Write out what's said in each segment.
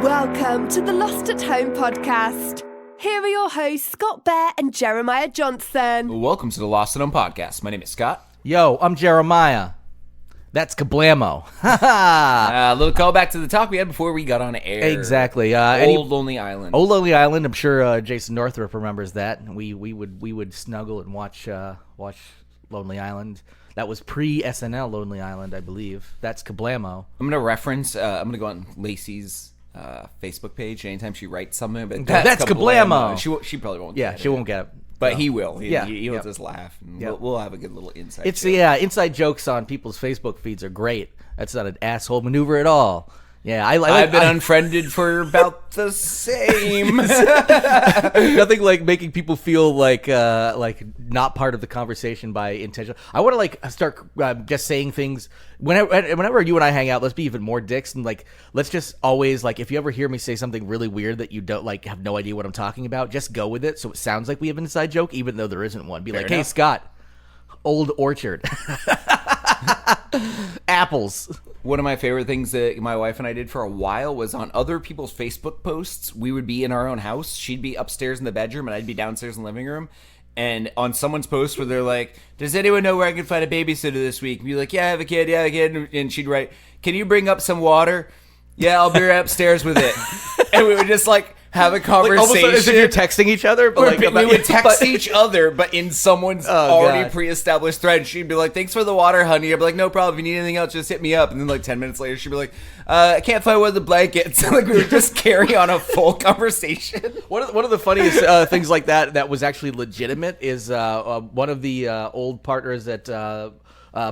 Welcome to the Lost at Home podcast. Here are your hosts, Scott Bear and Jeremiah Johnson. Welcome to the Lost at Home podcast. My name is Scott. Yo, I'm Jeremiah. That's Kablamo. A little callback to the talk we had before we got on air. Exactly. Old Lonely Island. Old Lonely Island. I'm sure Jason Northrup remembers that. We would snuggle and watch Lonely Island. That was pre-SNL Lonely Island, I believe. That's Kablamo. I'm gonna reference. I'm gonna go on Lacey's Facebook page anytime she writes something. But That's Kablamo. She probably won't. Yeah, get she it. won't get it. But he will. Yeah. He'll just laugh. And we'll have a good little insight. It's inside jokes on people's Facebook feeds are great. That's not an asshole maneuver at all. Yeah, I've been unfriended for about the same. Nothing like making people feel like not part of the conversation by intention. I want to start just saying things whenever you and I hang out. Let's be even more dicks and let's just always if you ever hear me say something really weird that you don't have no idea what I'm talking about, just go with it so it sounds like we have an inside joke even though there isn't one. Be like, hey Scott, old orchard, apples. One of my favorite things that my wife and I did for a while was on other people's Facebook posts. We would be in our own house. She'd be upstairs in the bedroom, and I'd be downstairs in the living room. And on someone's post where they're like, does anyone know where I can find a babysitter this week? And be like, yeah, I have a kid. And she'd write, can you bring up some water? Yeah, I'll be right upstairs with it. And we would just have a conversation. Almost as if you're texting each other. But we would text each other, but in someone's already pre-established thread. She'd be like, thanks for the water, honey. I'd be like, no problem. If you need anything else, just hit me up. And then 10 minutes later, she'd be like, I can't find one of the blankets. We would just carry on a full conversation. One of the funniest things like that was actually legitimate is one of the old partners at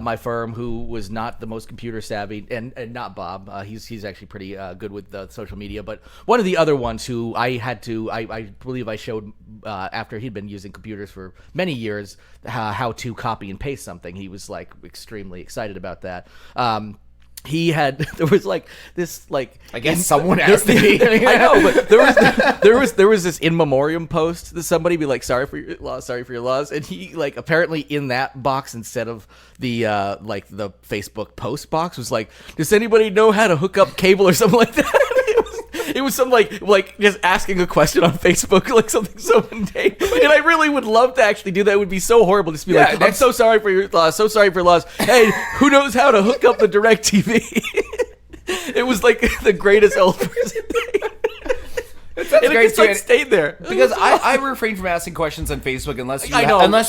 my firm who was not the most computer savvy, and not Bob. He's actually pretty good with social media. But one of the other ones who I believe I showed after he'd been using computers for many years how to copy and paste something. He was extremely excited about that. There was this I guess someone has to be. I know, but there was this in memoriam post that somebody be like, sorry for your loss, and he apparently in that box instead of the the Facebook post box was like, does anybody know how to hook up cable or something like that? It was some just asking a question on Facebook, something so mundane. And I really would love to actually do that. It would be so horrible. Just be I'm so sorry for your loss. So sorry for your loss. Hey, who knows how to hook up the direct TV? It was the greatest old person thing. That's great. It stayed there because I refrain from asking questions on Facebook unless you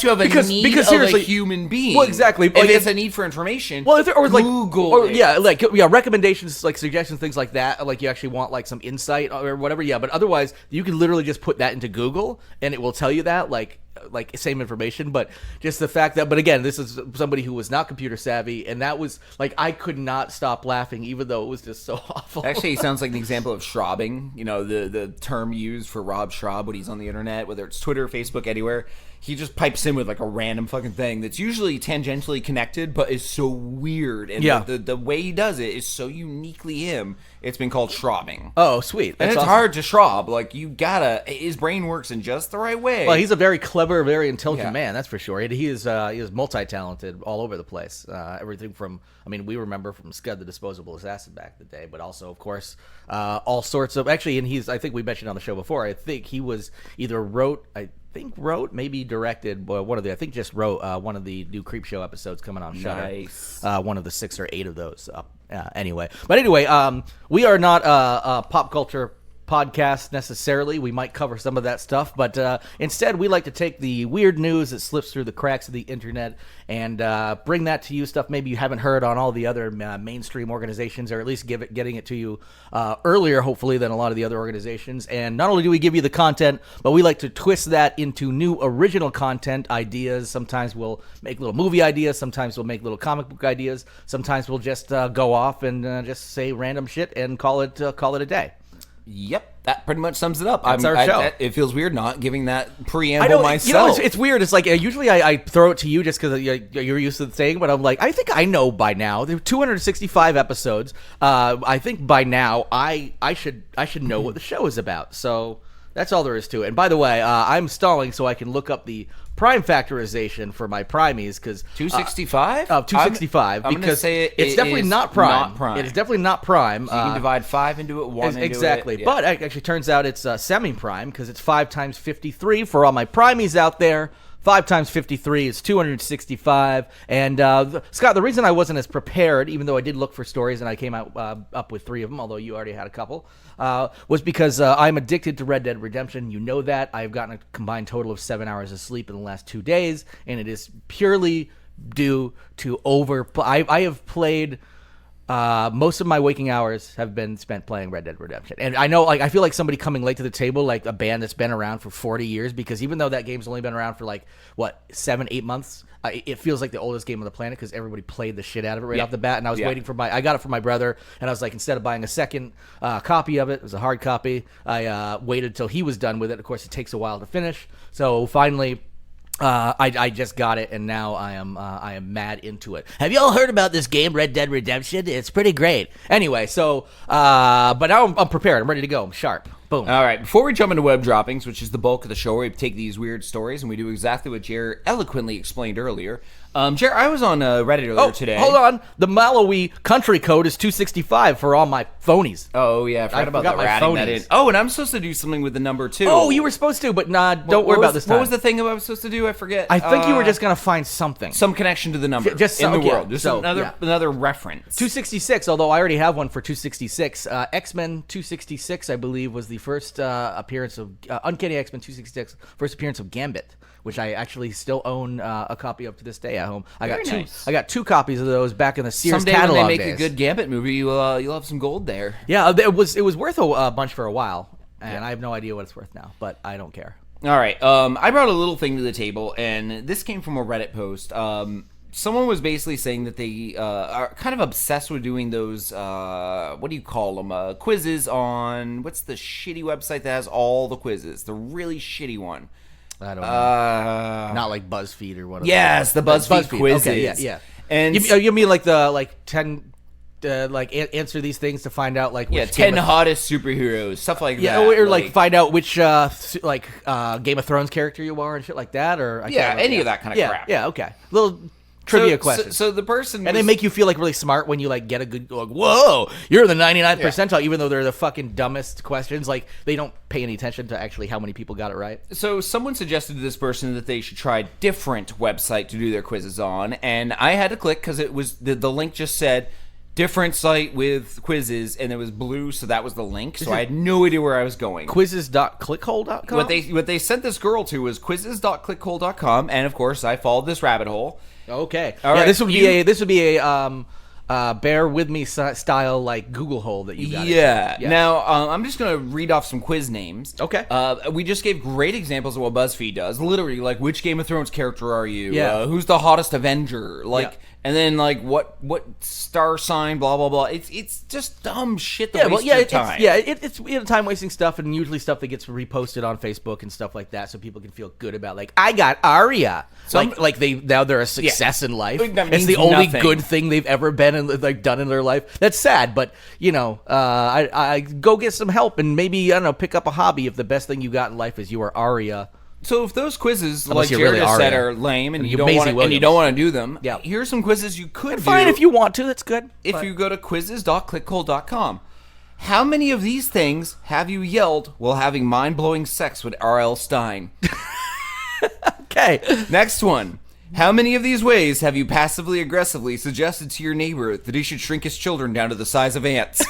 have a need of a human being. Well, exactly. If it's a need for information, Google. Recommendations, suggestions, things like that. You actually want some insight or whatever. Yeah, but otherwise, you can literally just put that into Google and it will tell you that same information. But just the fact that, but again, this is somebody who was not computer savvy, and that was I could not stop laughing even though it was just so awful. Actually, he sounds like an example of schraubing. The term used for Rob Schraub when he's on the internet, whether it's Twitter, Facebook, anywhere. He just pipes in with a random fucking thing that's usually tangentially connected, but is so weird. And the way he does it is so uniquely him. It's been called schraubing. Oh, sweet. That's awesome. Hard to schraub. His brain works in just the right way. Well, he's a very clever, very intelligent man, that's for sure. He is multi-talented all over the place. Everything from, we remember from Scud the Disposable Assassin back in the day, but also, of course, all sorts of, actually, and I think we mentioned on the show before, I think he was either wrote, maybe directed, just wrote one of the new Creepshow episodes coming on Shudder. Nice. One of the 6 or 8 of those. Anyway, we are not a pop culture podcast necessarily. We might cover some of that stuff, but instead we like to take the weird news that slips through the cracks of the internet and bring that to you, stuff maybe you haven't heard on all the other mainstream organizations, or at least getting it to you earlier, hopefully, than a lot of the other organizations. And not only do we give you the content, but we like to twist that into new original content ideas. Sometimes we'll make little movie ideas, sometimes we'll make little comic book ideas, sometimes we'll just go off and just say random shit and call it a day. Yep, that pretty much sums it up. That's our show. It feels weird not giving that preamble myself. It's weird. It's usually I throw it to you just because you're used to the thing, but I'm I think I know by now. There are 265 episodes. I think by now I should know what the show is about. So that's all there is to it. And by the way, I'm stalling so I can look up the prime factorization for my primies because 265. 265 I'm because say it's definitely is not prime. Not prime. It is definitely not prime. So you can divide 5 into it, 1 into it. Exactly. Yeah. But it actually turns out it's semi-prime because it's 5 times 53 for all my primies out there. 5 times 53 is 265. And Scott, the reason I wasn't as prepared, even though I did look for stories and I came out up with 3 of them, although you already had a couple, was because I'm addicted to Red Dead Redemption. You know that. I've gotten a combined total of 7 hours of sleep in the last 2 days, and it is purely due to I have played... most of my waking hours have been spent playing Red Dead Redemption. And I know, I feel like somebody coming late to the table, like a band that's been around for 40 years, because even though that game's only been around for 7-8 months, it feels like the oldest game on the planet because everybody played the shit out of it right off the bat. And I was waiting for I got it for my brother, and I was like, instead of buying a second copy of it was a hard copy, I waited till he was done with it. Of course, it takes a while to finish. So finally... I just got it, and now I am mad into it. Have you all heard about this game, Red Dead Redemption? It's pretty great. Anyway, so but now I'm prepared. I'm ready to go. I'm sharp. Boom. All right. Before we jump into web droppings, which is the bulk of the show, where we take these weird stories and we do exactly what Jer eloquently explained earlier. Jer, I was on Reddit earlier today. Hold on. The Malawi country code is 265 for all my phonies. Oh, yeah. I forgot about my adding that phonies. in. Oh, and I'm supposed to do something with the number 2. Oh, you were supposed to, but don't worry about this time. What was the thing I was supposed to do? I forget. I think you were just going to find something. Some connection to the number in the world. Just another reference. 266, although I already have one for 266. X-Men 266, I believe, was the first appearance of Uncanny X-Men 266, first appearance of Gambit, which I actually still own a copy of to this day at home. I got 2 copies of those back in the Sears Someday catalog when they make days. a good Gambit movie, you'll have some gold there. Yeah, it was worth a bunch for a while, and I have no idea what it's worth now, but I don't care. All right, I brought a little thing to the table, and this came from a Reddit post. Someone was basically saying that they are kind of obsessed with doing those, what do you call them, quizzes on, what's the shitty website that has all the quizzes? The really shitty one. I don't know. Not like BuzzFeed or whatever. Yes, the BuzzFeed quizzes. Okay, yeah. And you mean like the 10 answer these things to find out which 10 hottest superheroes, stuff like that. Yeah, or find out which Game of Thrones character you are and shit like that, or any of that kind of crap. Yeah, okay. Little trivia question. So the person and they make you feel really smart when you get a good whoa, you're the 99th percentile, even though they're the fucking dumbest questions. They don't pay any attention to actually how many people got it right. So someone suggested to this person that they should try a different website to do their quizzes on, and I had to click because it was the link just said different site with quizzes, and it was blue, so that was the link. So I had no idea where I was going. Quizzes.clickhole.com? What they sent this girl to was quizzes.clickhole.com, and of course I followed this rabbit hole. Okay. All right. This would be a bear with me style Google hole that you got. Yeah. Now I'm just gonna read off some quiz names. Okay. We just gave great examples of what BuzzFeed does. Literally, which Game of Thrones character are you? Yeah. Who's the hottest Avenger? And then what star sign? Blah blah blah. It's just dumb shit. It's time wasting stuff, and usually stuff that gets reposted on Facebook and stuff like that, so people can feel good about I got Arya. So they're a success in life. It's the only good thing they've ever been in, done in their life. That's sad, but I go get some help and maybe pick up a hobby if the best thing you got in life is you are Arya. So if those quizzes, Unless like Jared just said, are lame and you don't want to do them, here's some quizzes you could do. Fine if you want to. That's good. If you go to quizzes.clickhole.com. How many of these things have you yelled while having mind-blowing sex with R.L. Stein? Okay. Next one. How many of these ways have you passively-aggressively suggested to your neighbor that he should shrink his children down to the size of ants?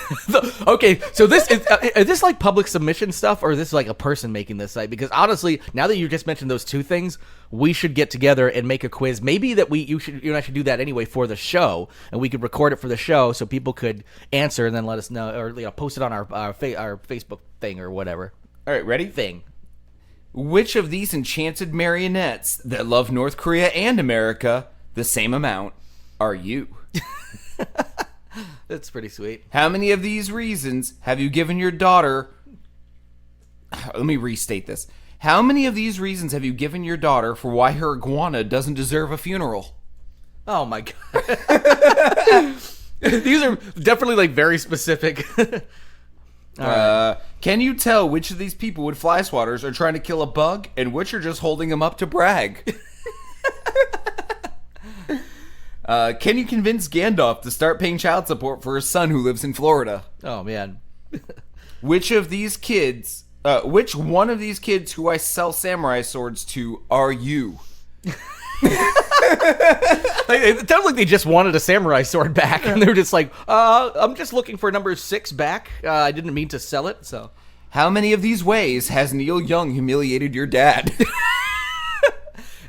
Okay, so this is this public submission stuff, or is this a person making this site? Because honestly, now that you just mentioned those 2 things, we should get together and make a quiz. Maybe that you and I should do that anyway for the show, and we could record it for the show so people could answer and then let us know, or post it on our Facebook thing or whatever. All right, ready? Thing. Which of these enchanted marionettes that love North Korea and America the same amount are you? That's pretty sweet. How many of these reasons have you given your daughter... Let me restate this. How many of these reasons have you given your daughter for why her iguana doesn't deserve a funeral? Oh my God. These are definitely very specific. Can you tell which of these people with fly swatters are trying to kill a bug and which are just holding them up to brag? Can you convince Gandalf to start paying child support for his son who lives in Florida? Oh, man. Which one of these kids who I sell samurai swords to are you? It sounds like they just wanted a samurai sword back, and they were just like, I'm just looking for number 6 back. I didn't mean to sell it, so. How many of these ways has Neil Young humiliated your dad?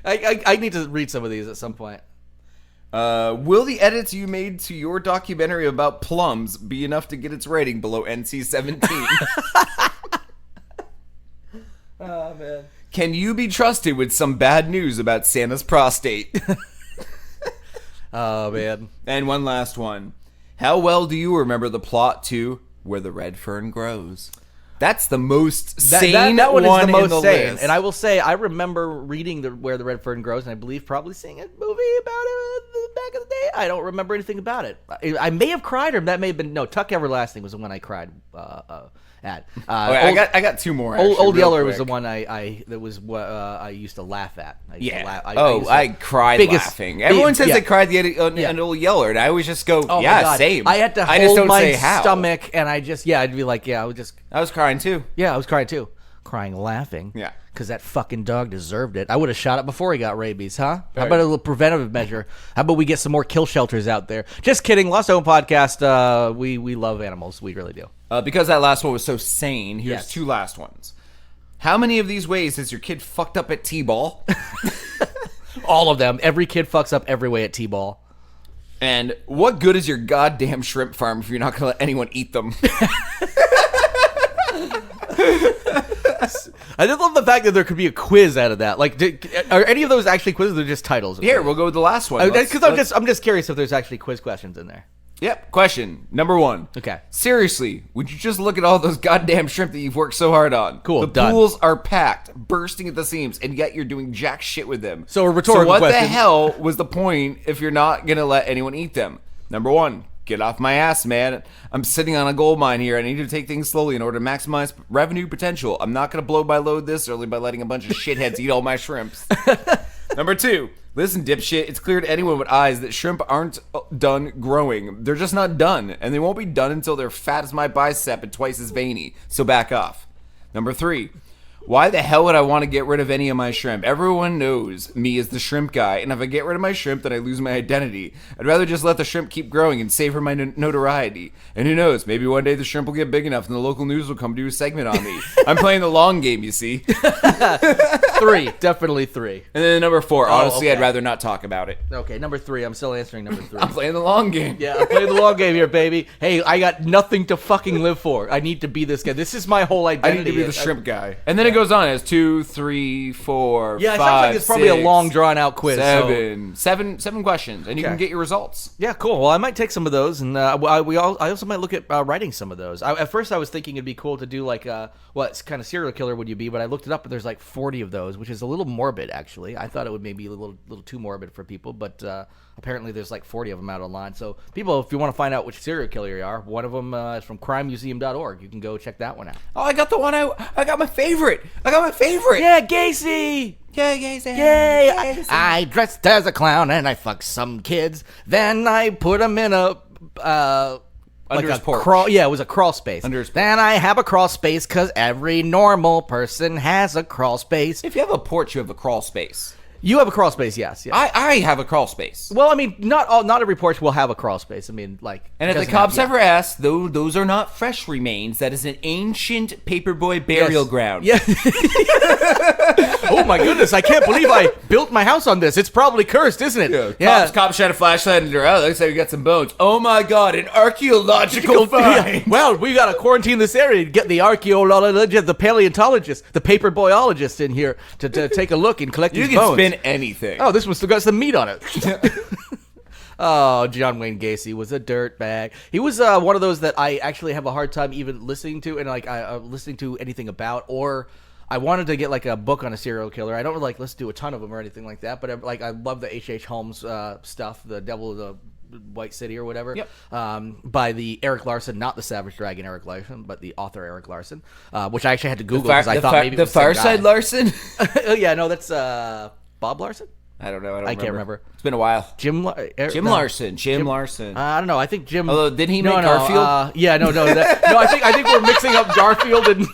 I need to read some of these at some point. Will the edits you made to your documentary about plums be enough to get its rating below NC-17? Oh, man. Can you be trusted with some bad news about Santa's prostate? Oh, man. And one last one. How well do you remember the plot to Where the Red Fern Grows? That's the most sane that one is the most in the sane. list. And I will say, I remember reading Where the Red Fern Grows, and I believe probably seeing a movie about it back in the day. I don't remember anything about it. I may have cried, or that may have been... No, Tuck Everlasting was the one I cried at. I got two more. Actually, Old real Yeller quick. was the one that was what I used to laugh at. I cried laughing. Everyone says they cried an Old Yeller, and I always just go, oh my God. same. I had to I just hold don't my say how. stomach, and I'd be like, I was crying too. Yeah, I was crying too. Crying, laughing. Yeah. Because that fucking dog deserved it. I would have shot it before he got rabies, huh? How about a little preventative measure? How about we get some more kill shelters out there? Just kidding. Lost Home Podcast, we love animals. We really do. Because that last one was so sane, here's Yes. two last ones. How many of these ways has your kid fucked up at T-ball? All of them. Every kid fucks up every way at T-ball. And what good is your goddamn shrimp farm if you're not going to let anyone eat them? I just love the fact that there could be a quiz out of that. Like, are any of those actually quizzes? Or they're just titles. Here, we'll go with the last one. Because I'm just curious if there's actually quiz questions in there. Yep. Question number 1. Okay. Seriously, would you just look at all those goddamn shrimp that you've worked so hard on? Cool, The done. pools are packed, bursting at the seams, and yet you're doing jack shit with them. So a rhetorical what question. the hell was the point if you're not going to let anyone eat them? Number 1. Get off my ass, man. I'm sitting on a gold mine here. I need to take things slowly in order to maximize revenue potential. I'm not going to blow my load this early by letting a bunch of shitheads eat all my shrimps. Number 2. Listen, dipshit, it's clear to anyone with eyes that shrimp aren't done growing. They're just not done, and they won't be done until they're fat as my bicep and twice as veiny. So back off. Number 3. Why the hell would I want to get rid of any of my shrimp? Everyone knows me as the shrimp guy, and if I get rid of my shrimp, then I lose my identity. I'd rather just let the shrimp keep growing and savor my notoriety. And who knows, maybe one day the shrimp will get big enough and the local news will come do a segment on me. I'm playing the long game, you see. 3. Definitely 3. And then number 4, honestly, okay. I'd rather not talk about it. Okay, number 3. I'm still answering number 3. I'm playing the long game. Yeah, I'm playing the long game here, baby. Hey, I got nothing to fucking live for. I need to be this guy. This is my whole I identity. need to be the shrimp guy. And then it goes on as 2, 3, 4, Yeah, it 5, sounds like it's probably 6, a long, drawn-out quiz. seven questions, and you can get your results. Yeah, cool. Well, I might take some of those, and I also might look at writing some of those. At first, I was thinking it'd be cool to do like what kind of serial killer would you be? But I looked it up, and there's like 40 of those, which is a little morbid, actually. I thought it would maybe a little too morbid for people, but apparently there's like 40 of them out online. So people, if you want to find out which serial killer you are, one of them is from crimemuseum.org. You can go check that one out. Oh, I got the one. I got my favorite. Yeah, Gacy. Yeah, Gacy. Yay! I dressed as a clown and I fucked some kids. Then I put them in a Under his porch. crawl. Yeah, it was a crawl space. Under his porch. Then I have a crawl space because every normal person has a crawl space. If you have a porch, you have a crawl space. You have a crawl space, yes. I have a crawl space. Well, I mean, not every porch will have a crawl space. I mean, like. And if the cops ever ask, those are not fresh remains. That is an ancient paperboy burial ground. Yeah. Oh my goodness! I can't believe I built my house on this. It's probably cursed, isn't it? Yeah. Cops shine a flashlight into her. Oh, looks like we got some bones. Oh my god, an archaeological find. Yeah. Well, we gotta quarantine this area to get the archaeologist, the paleontologist, the paperboyologist in here to take a look and collect You these can bones. spin anything. Oh, this one still got some meat on it. Oh, John Wayne Gacy was a dirtbag. He was one of those that I actually have a hard time even listening to, and like listening to anything about, or I wanted to get like a book on a serial killer. I don't like listen to a ton of them or anything like that, but I love the H.H. Holmes stuff, the Devil of White City or whatever. Yep. By the Eric Larson, not the Savage Dragon Eric Larson, but the author Eric Larson, which I actually had to Google because I thought maybe it was the Far Side Larson. Oh yeah, no, that's Bob Larson. I don't know. I can't remember. It's been a while. Jim Larson. I don't know. I think Jim. Although, did he make Garfield? Yeah, no. I think we're mixing up Garfield and.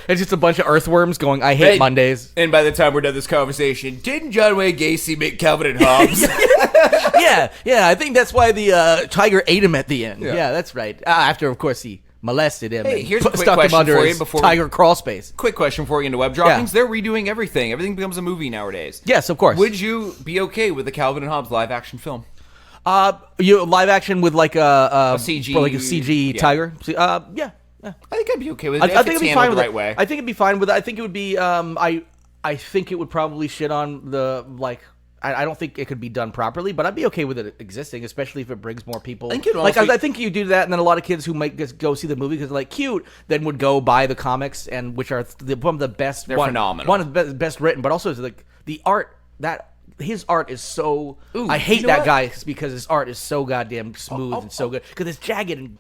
It's just a bunch of earthworms going, I hate Mondays. And by the time we're done this conversation, didn't John Wayne Gacy make Calvin and Hobbes? yeah. I think that's why the tiger ate him at the end. Yeah, that's right. After, of course, he molested him. Hey, and here's a quick stuck him question under for you his before tiger crawl space. Quick question for you into web droppings. They're redoing everything. Everything becomes a movie nowadays. Yes, of course. Would you be okay with the Calvin and Hobbes live action film? You live action with like a CG, like a CG tiger? Yeah. I think I'd be okay with it. I think it'd be fine with the right way. I think it'd be fine with it. I think it would be. I think it would probably shit on the like. I don't think it could be done properly, but I'd be okay with it existing, especially if it brings more people. I think you do that, and then a lot of kids who might just go see the movie because they're like cute, then would go buy the comics, and which are one of the best. They're phenomenal. One of the best written, but also like the art that. His art is so. Ooh, I hate that guy because his art is so goddamn smooth and so good. Because it's jagged and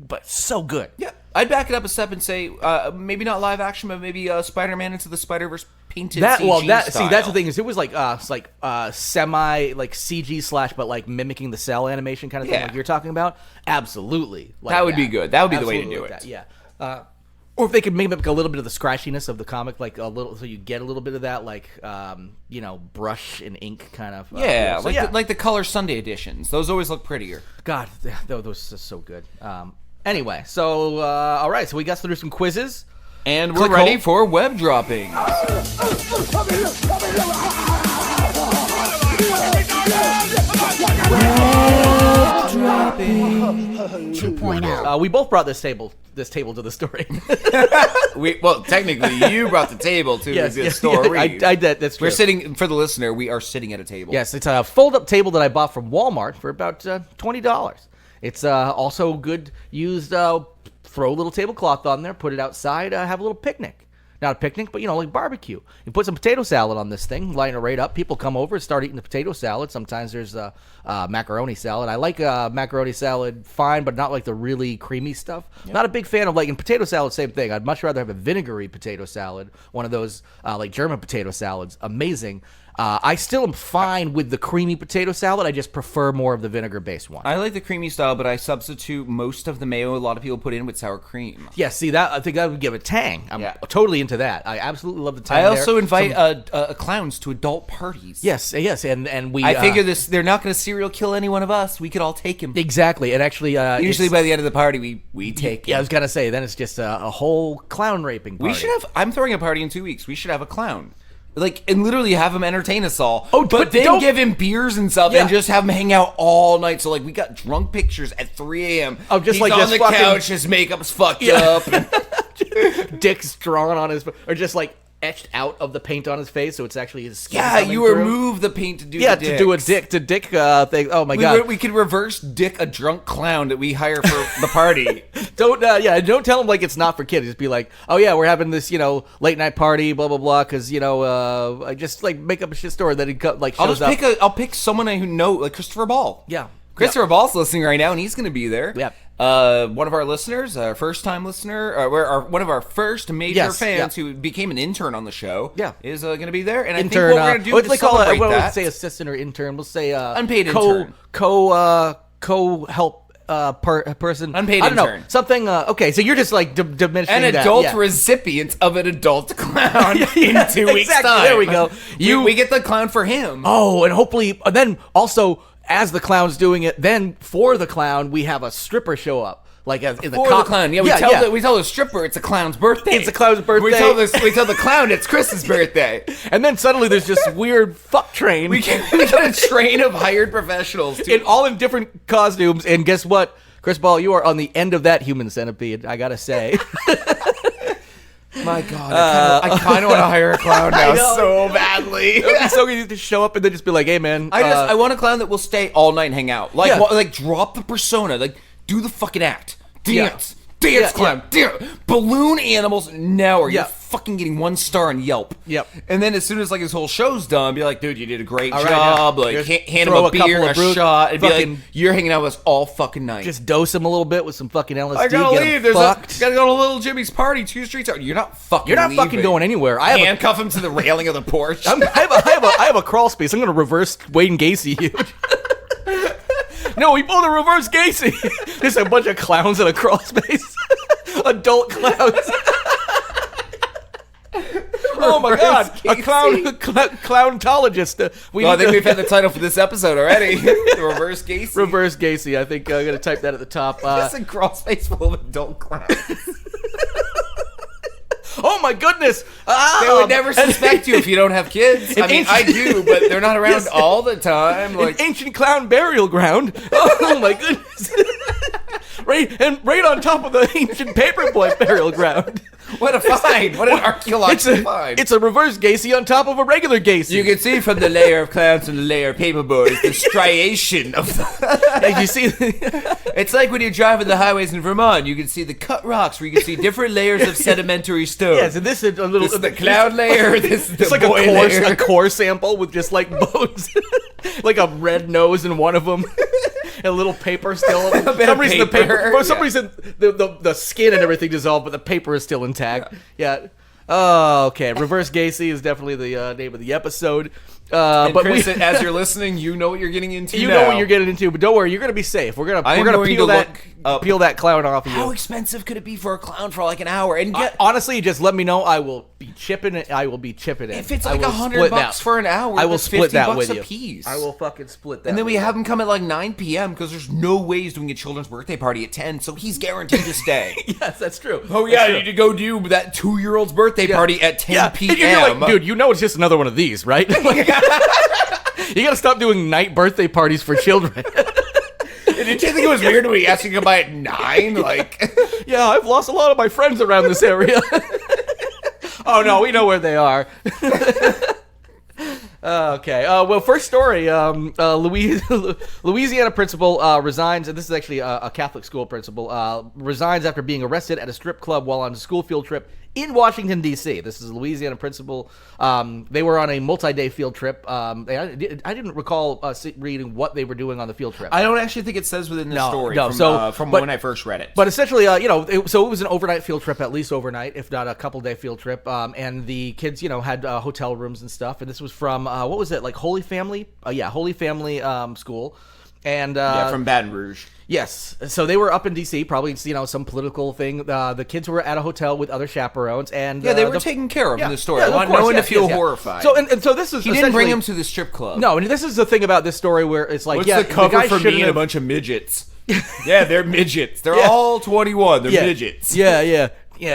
but so good. Yeah, I'd back it up a step and say maybe not live action, but maybe Spider-Man Into the Spider-Verse painted CG style. See, that's the thing is it was like semi like CG / but like mimicking the cell animation kind of thing like you're talking about. Absolutely, that would be good. That would be the way to do it. Yeah. Or if they could make a little bit of the scratchiness of the comic, like a little, so you get a little bit of that, like brush and ink kind of. Like the Color Sunday editions. Those always look prettier. God, those are so good. Anyway, so all right, so we got through some quizzes, and we're ready for web droppings. Dropping 2.0. We both brought this table to the story. Technically, you brought the table to the story. I did. That's true. We're sitting, for the listener, we are sitting at a table. Yes, it's a fold-up table that I bought from Walmart for about $20. It's also good used. Throw a little tablecloth on there, put it outside, have a little picnic. Not a picnic, but, like barbecue. You put some potato salad on this thing, line it right up. People come over and start eating the potato salad. Sometimes there's macaroni salad. I like macaroni salad fine, but not like the really creamy stuff. Yep. Not a big fan of, like, in potato salad, same thing. I'd much rather have a vinegary potato salad, one of those, like, German potato salads. Amazing. I still am fine with the creamy potato salad. I just prefer more of the vinegar-based one. I like the creamy style, but I substitute most of the mayo a lot of people put in with sour cream. Yeah, see, I think that would give it tang. I'm totally into that. I absolutely love the tang. I also invite clowns to adult parties. Yes, and we... I figure they're not going to serial kill any one of us. We could all take him. Exactly, and actually... usually by the end of the party, we take him. Yeah, I was going to say, then it's just a whole clown raping party. I'm throwing a party in 2 weeks. We should have a clown. And literally have him entertain us all. Oh, but then give him beers and stuff and just have him hang out all night. So, we got drunk pictures at 3 a.m. Oh, just He's like on this the couch, his makeup's fucked up. Dick's drawn on his... Or just, etched out of the paint on his face, so it's actually his skin. Yeah, you remove the paint to do the to do a dick thing. Oh my god, we could reverse dick a drunk clown that we hire for the party. Don't tell him it's not for kids. Just be like, oh yeah, we're having this late night party, blah blah blah, because I just make up a shit story that he shows up. I'll pick someone I know, like Christopher Ball. Yeah. Christopher Ball's listening right now, and he's going to be there. Yeah. One of our listeners, our first-time listener, one of our first major fans who became an intern on the show, is going to be there. And intern, I think what we're going to do is celebrate that. We'll say assistant or intern. We'll say unpaid intern. Co-help person. Unpaid I don't intern. know. Something, okay, so you're just diminishing an that. adult recipient of an adult clown in 2 weeks' time. There we go. We get the clown for him. Oh, and hopefully, then also... As the clown's doing it, then for the clown, we have a stripper show up. In the the clown. Yeah, we tell the stripper it's a clown's birthday. It's a clown's birthday. We tell the clown it's Chris's birthday. And then suddenly there's this weird fuck train. We get a train of hired professionals. All in different costumes. And guess what? Chris Ball, you are on the end of that human centipede, I gotta say. My God, I kind of want to hire a clown now so badly. It would be so easy to show up and then just be like, "Hey, man, I want a clown that will stay all night and hang out. Drop the persona, do the fucking act, dance, clown, dance. Balloon animals. Now, are you fucking getting 1 star on Yelp. Yep. And then as soon as like his whole show's done, be like, dude, you did a great All right, job. yeah. Like, Just hand him throw a a couple beer, of a brews, shot, and be like, fucking- you're hanging out with us all fucking night. Just dose him a little bit with some fucking LSD. I gotta get him leave. There's fucked. gotta go to Little Jimmy's party 2 streets out. You're not fucking. You're not fucking leaving. going anywhere. I Handcuff him to the railing of the porch. I have a crawl space. I'm gonna reverse Wayne Gacy you. No, we pulled a reverse Gacy. There's a bunch of clowns in a crawl space. Adult clowns. Oh my god, a clowntologist. I think we've had the title for this episode already. The Reverse Gacy. Reverse Gacy. I think I'm gonna type that at the top. It's a crawl space full of adult clowns. Oh my goodness! They would never suspect you if you don't have kids. I mean, I do, but they're not around Yes. all the time. Like, An ancient clown burial ground. Oh my goodness! right on top of the ancient paperboy burial ground. what a find! What an archaeological find! It's a reverse Gacy on top of a regular Gacy. You can see from the layer of clowns and the layer of paperboys the striation of the... And you see, It's like when you're driving the highways in Vermont. You can see the cut rocks where you can see different layers of sedimentary stone. yes, and this is a little. This is the cloud layer. This is the It's like boy layer. a core sample with just like bones, like a red nose in one of them, and a little paper still. bit of paper, For some yeah. reason, the skin and everything dissolved, but the paper is still intact. Yeah. Oh, okay. Reverse Gacy is definitely the name of the episode. And But Chris, we, as you're listening, you know what you're getting into. you now. know what you're getting into, but don't worry, you're gonna be safe. We're I am gonna going peel to that look up- peel that clown off of you. How expensive could it be for a clown for like an hour? And get, Honestly, just let me know. I will be chipping it. I will be chipping it. if it's I like will $100 split that. for an hour, I will that's split that $50 with a you. piece. I will fucking split that. And then we with have him come at like 9 p.m. because there's no way he's doing a children's birthday party at 10, so he's guaranteed to stay. you. Yes, that's true. Oh yeah, I need to go do that 2-year-old's birthday party at 10 p.m. And you're like, dude, you know it's just another one of these, right? You gotta stop doing night birthday parties for children. Did you think it was weird when he asked you to come by at 9? Like, Yeah, I've lost a lot of my friends around this area. Oh no, we know where they are. Okay. Well, first story. Louisiana principal resigns, and this is actually a Catholic school principal, resigns after being arrested at a strip club while on a school field trip in Washington, D.C. This is a Louisiana principal. They were on a multi-day field trip. I didn't recall reading what they were doing on the field trip. I don't actually think it says within the story from but- when I first read it. But essentially, so it was an overnight field trip, at least overnight, if not a couple-day field trip. And the kids, had hotel rooms and stuff. And this was from, what was it, like Holy Family? Holy Family School. And from Baton Rouge. yes, so they were up in D.C., probably some political thing. The kids were at a hotel with other chaperones, and Yeah, they were taken care of in the story. I want of course, no one to yes, feel yes, yeah. horrified. So and so this is he didn't bring essentially- him to the strip club. No, and this is the thing about this story where it's like, What's yeah, the cover guy for me shouldn't and a have- bunch of midgets? Yeah, they're midgets. They're Yeah. all 21. They're yeah, midgets. Yeah.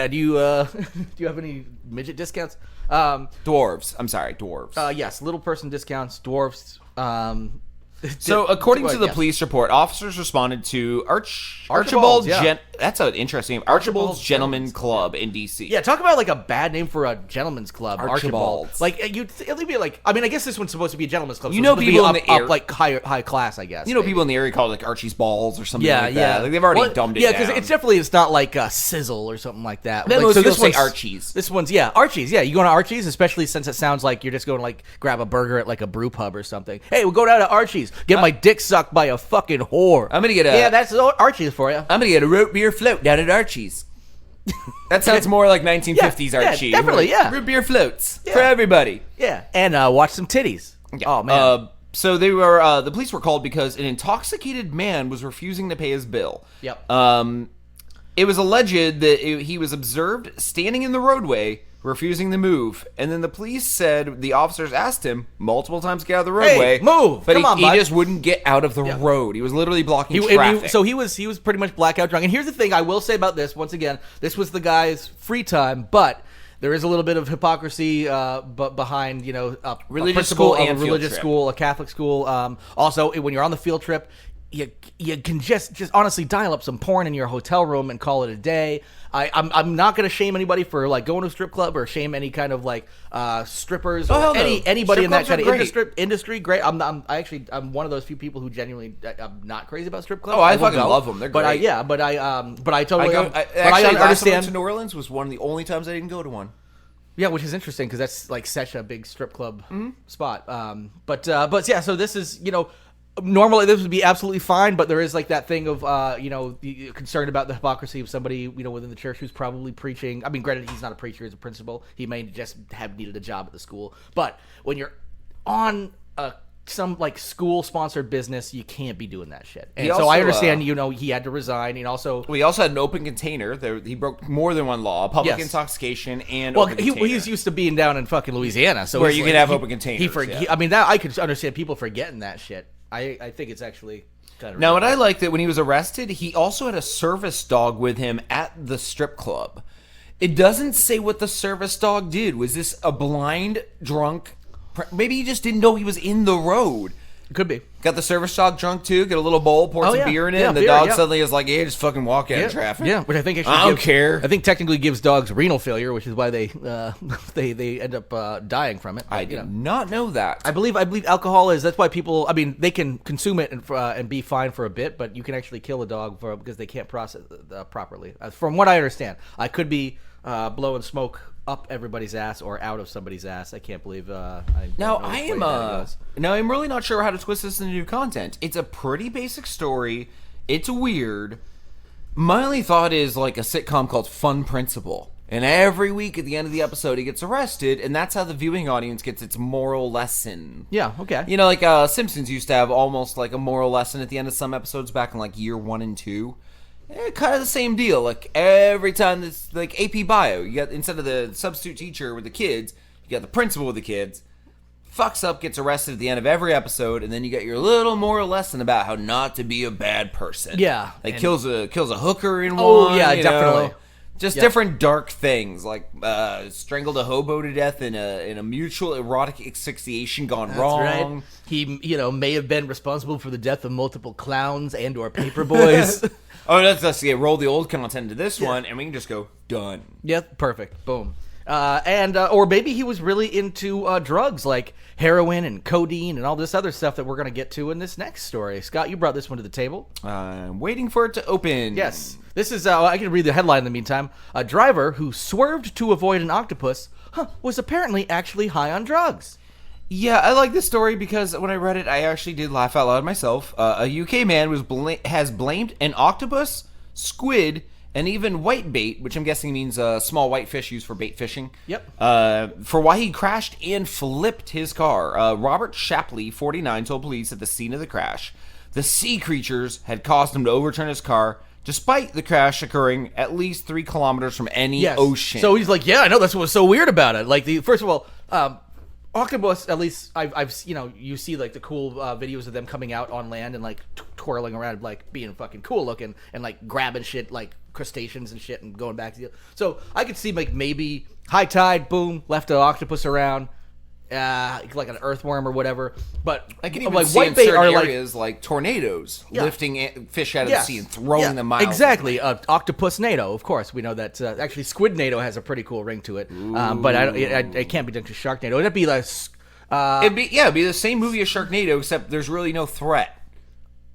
Do you do you have any midget discounts? Dwarves. I'm sorry, dwarves. Yes, little person discounts, dwarfs. So, according to the yes. police report, officers responded to Archibald's, Archibald's. yeah. That's an interesting name. Archibald's Gentlemen's Club in D.C. Yeah, talk about like a bad name for a gentleman's club, Archibald. Archibald's. Like you'd be like, I mean, I guess this one's supposed to be a gentleman's club. You so know it's supposed to people be in the air- up like high class, I guess. You know, maybe. people in the area call it like Archie's Balls or something Yeah, like yeah. that. Like, they've already dumbed it down. Yeah, because it's not like a sizzle or something like that. Then Like, most so people this say one's Archie's. This one's Archie's. Yeah, you go to Archie's, especially since it sounds like you're just going to like grab a burger at like a brew pub or something. Hey, we'll go down to Archie's, get my dick sucked by a fucking whore. I'm gonna get that's Archie's for you. I'm gonna get a root beer float down at Archie's. That sounds more like 1950s Yeah, Archie. definitely, yeah. Root beer floats for everybody. Yeah, and watch some titties. Yeah. Oh man. So they were. The police were called because an intoxicated man was refusing to pay his bill. Yep. It was alleged that he was observed standing in the roadway, refusing to move, and then the police said the officers asked him multiple times to get out of the roadway. Move! But Come on, he bud. just wouldn't get out of the road. He was literally blocking And traffic. so he was pretty much blackout drunk. And here's the thing I will say about this. Once again, this was the guy's free time, but there is a little bit of hypocrisy behind a Religious principal school and of a field religious trip. school, a Catholic school. Also, when you're on the field trip, you can just honestly dial up some porn in your hotel room and call it a day. I'm not going to shame anybody for like going to a strip club or shame any kind of like strippers or hell no. anybody Strip in that clubs are kind of great. industry. Great. I'm one of those few people who genuinely I'm not crazy about strip clubs. Oh, I will fucking go. love them. They're But great. I totally. Actually, but I last time I went understand. to New Orleans was one of the only times I didn't go to one. Yeah, which is interesting because that's like such a big strip club spot. But yeah, so this is, normally this would be absolutely fine, but there is like that thing of the concern about the hypocrisy of somebody within the church who's probably preaching. I mean, granted, he's not a preacher; he's a principal. He may just have needed a job at the school. But when you're on some like school sponsored business, you can't be doing that shit. And so I understand, he had to resign, and also he also had an open container. He broke more than one law: public intoxication and well, open container. he's used to being down in fucking Louisiana, so where you can have open containers. I mean, that I could understand people forgetting that shit. I think it's actually kind of now. What I liked that when he was arrested, he also had a service dog with him at the strip club. It doesn't say what the service dog did. Was this a blind drunk? Maybe he just didn't know he was in the road. Could be. Got the service dog drunk too. Get a little bowl, pour some beer in it, and the dog suddenly is like, "Hey, just fucking walk out of traffic." Yeah, which I think actually I don't care. I think technically gives dogs renal failure, which is why they they end up dying from it. I did not know that. I believe alcohol is. That's why people. I mean, they can consume it and be fine for a bit, but you can actually kill a dog because they can't process properly. From what I understand, I could be blowing smoke up everybody's ass or out of somebody's ass. I can't believe. I'm really not sure how to twist this into new content. It's a pretty basic story. It's weird. My only thought is like a sitcom called Fun Principal. And every week at the end of the episode, he gets arrested, and that's how the viewing audience gets its moral lesson. Yeah, okay. Like Simpsons used to have almost like a moral lesson at the end of some episodes back in like year 1 and 2. Kind of the same deal. Like every time this, like AP Bio, you got instead of the substitute teacher with the kids, you got the principal with the kids. Fucks up, gets arrested at the end of every episode, and then you get your little moral lesson about how not to be a bad person. Yeah, like kills a hooker in one. Oh yeah, definitely. Just different dark things, like strangled a hobo to death in a mutual erotic asphyxiation gone wrong. Right. He may have been responsible for the death of multiple clowns and or paper boys. Oh, let's roll the old content into this one, and we can just go done. Yep, perfect. Boom. Or maybe he was really into drugs like heroin and codeine and all this other stuff that we're going to get to in this next story. Scott, you brought this one to the table. I'm waiting for it to open. Yes. This is, I can read the headline in the meantime. A driver who swerved to avoid an octopus was apparently actually high on drugs. Yeah, I like this story because when I read it, I actually did laugh out loud myself. A UK man has blamed an octopus, squid, and even whitebait, which I'm guessing means small white fish used for bait fishing. Yep. For why he crashed and flipped his car. Robert Shapley, 49, told police at the scene of the crash the sea creatures had caused him to overturn his car, despite the crash occurring at least 3 kilometers from any ocean. So he's like, yeah, I know, that's what was so weird about it. Like, first of all, octopus, at least I've you see like the cool videos of them coming out on land and like twirling around, like being fucking cool looking and like grabbing shit like crustaceans and shit and going back to the. So I could see like maybe high tide, boom, left an octopus around, like an earthworm or whatever. But I can even like see in whitebait certain are areas like tornadoes lifting fish out of the sea and throwing them miles. Exactly, octopus NATO. Of course, we know that. Actually, squid NATO has a pretty cool ring to it. But it can't be done to Sharknado. It'd be like it'd be the same movie as Sharknado, except there's really no threat.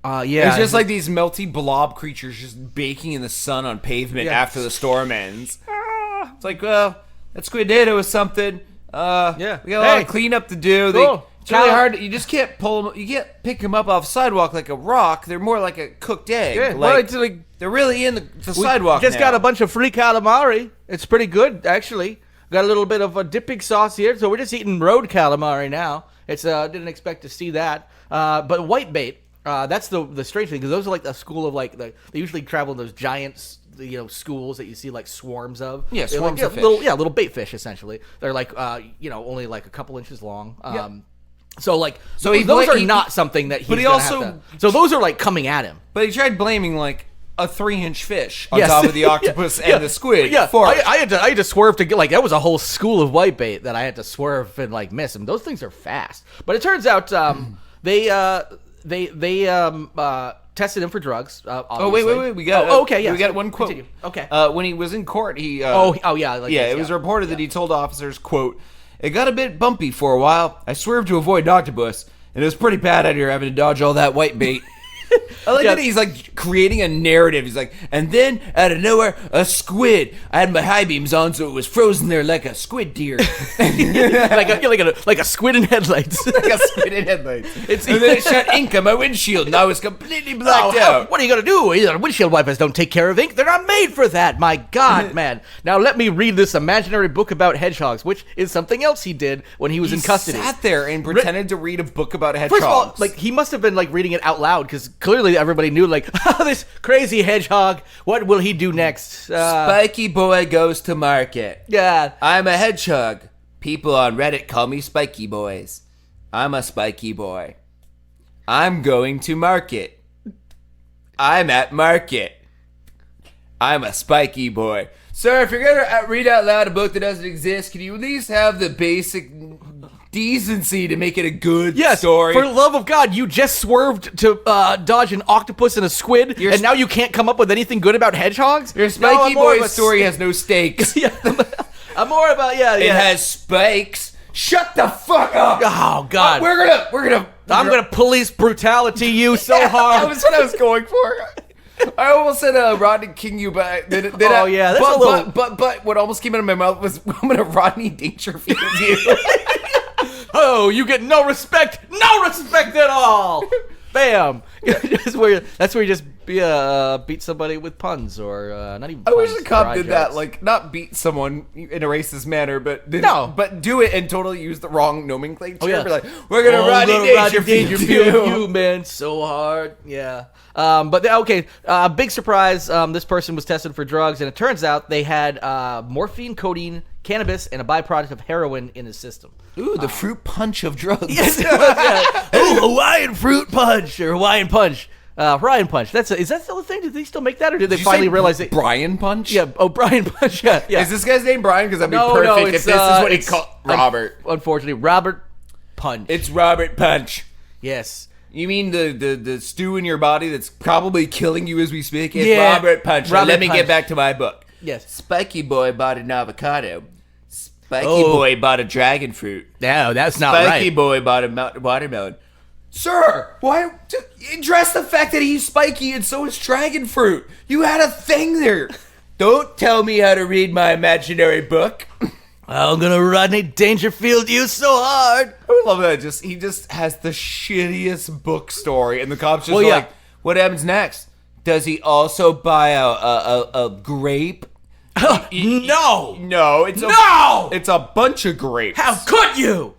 Yeah, it's just like these melty blob creatures just baking in the sun on pavement after the storm ends. It's like, well, that Squidado is something. We got a lot of cleanup to do. It's really hard. You just can't pull them. You can't pick them up off sidewalk like a rock. They're more like a cooked egg. Yeah, like they're really in the sidewalk. Just now. got a bunch of free calamari. It's pretty good, actually. Got a little bit of a dipping sauce here, so we're just eating road calamari now. It's didn't expect to see that. But whitebait. That's the strange thing, because those are like the school of like they usually travel in those giant schools that you see like swarms of. Yeah, swarms of fish. Little bait fish essentially. They're like only like a couple inches long. So those are not something that he's but he gonna also have to, so those are like coming at him. But he tried blaming like a 3-inch fish on top of the octopus and the squid. Yeah, for I had to swerve to get like that was a whole school of whitebait that I had to swerve and like miss. And those things are fast. But it turns out they tested him for drugs. Oh wait, we got. Okay, yeah. We got one quote. Continue. Okay. When he was in court, he. It was reported that he told officers, "quote It got a bit bumpy for a while. I swerved to avoid octopus, and it was pretty bad out here having to dodge all that whitebait." I like that he's like creating a narrative. He's like, and then out of nowhere, a squid. I had my high beams on, so it was frozen there like a squid deer, like a squid in headlights. like a squid in headlights. And then it shot ink on my windshield, and I was completely blacked out. What are you gonna do? Windshield wipers don't take care of ink. They're not made for that. My God, man. Now let me read this imaginary book about hedgehogs, which is something else he did when he was in custody. He sat there and pretended to read a book about hedgehogs. First of all, like he must have been like reading it out loud because clearly everybody knew like, oh, this crazy hedgehog. What will he do next? Spiky boy goes to market. Yeah, I'm a hedgehog. People on Reddit call me Spiky Boys. I'm a spiky boy. I'm going to market. I'm at market. I'm a spiky boy. Sir, if you're going to read out loud a book that doesn't exist, can you at least have the basic decency to make it a good story? For the love of God, you just swerved to dodge an octopus and a squid, and now you can't come up with anything good about hedgehogs? Your spiky boy story has no stakes. I'm more about, It has spikes. Shut the fuck up! Oh, God. I'm gonna police brutality you so hard. That was what I was going for. I almost said Rodney King you, but that's a little... But what almost came out of my mouth was I'm gonna Rodney Dangerfield you. Oh, you get no respect at all. Bam. That's where you just beat somebody with puns or not even. I puns, wish a cop did jokes. that, like not beat someone in a racist manner, but but do it and totally use the wrong nomenclature. Oh, yeah. Be like, we're gonna Rodney Dangerfield you, man, so hard. Yeah. Big surprise. This person was tested for drugs, and it turns out they had morphine, codeine, cannabis, and a byproduct of heroin in his system. Ooh, the fruit punch of drugs. Yes, Ooh, Hawaiian fruit punch or Hawaiian punch. Brian Punch. Is that still a thing? Did they still make that, or did they finally realize it? Brian Punch? Yeah. Oh, Brian Punch. Yeah. Is this guy's name Brian? Because that'd be perfect if this is what he called Robert. Unfortunately, Robert Punch. It's Robert Punch. Yes. You mean the stew in your body that's probably killing you as we speak? It's Robert Punch. Let me get back to my book. Yes. Spiky boy bought an avocado. Spiky boy bought a dragon fruit. No, that's not right. Spiky boy bought a watermelon. Sir, why address the fact that he's spiky and so is dragon fruit? You had a thing there. Don't tell me how to read my imaginary book. I'm gonna Rodney Dangerfield you so hard. I love that. He just has the shittiest book story, and the cops just like, what happens next? Does he also buy a grape? No, it's a bunch of grapes. How could you?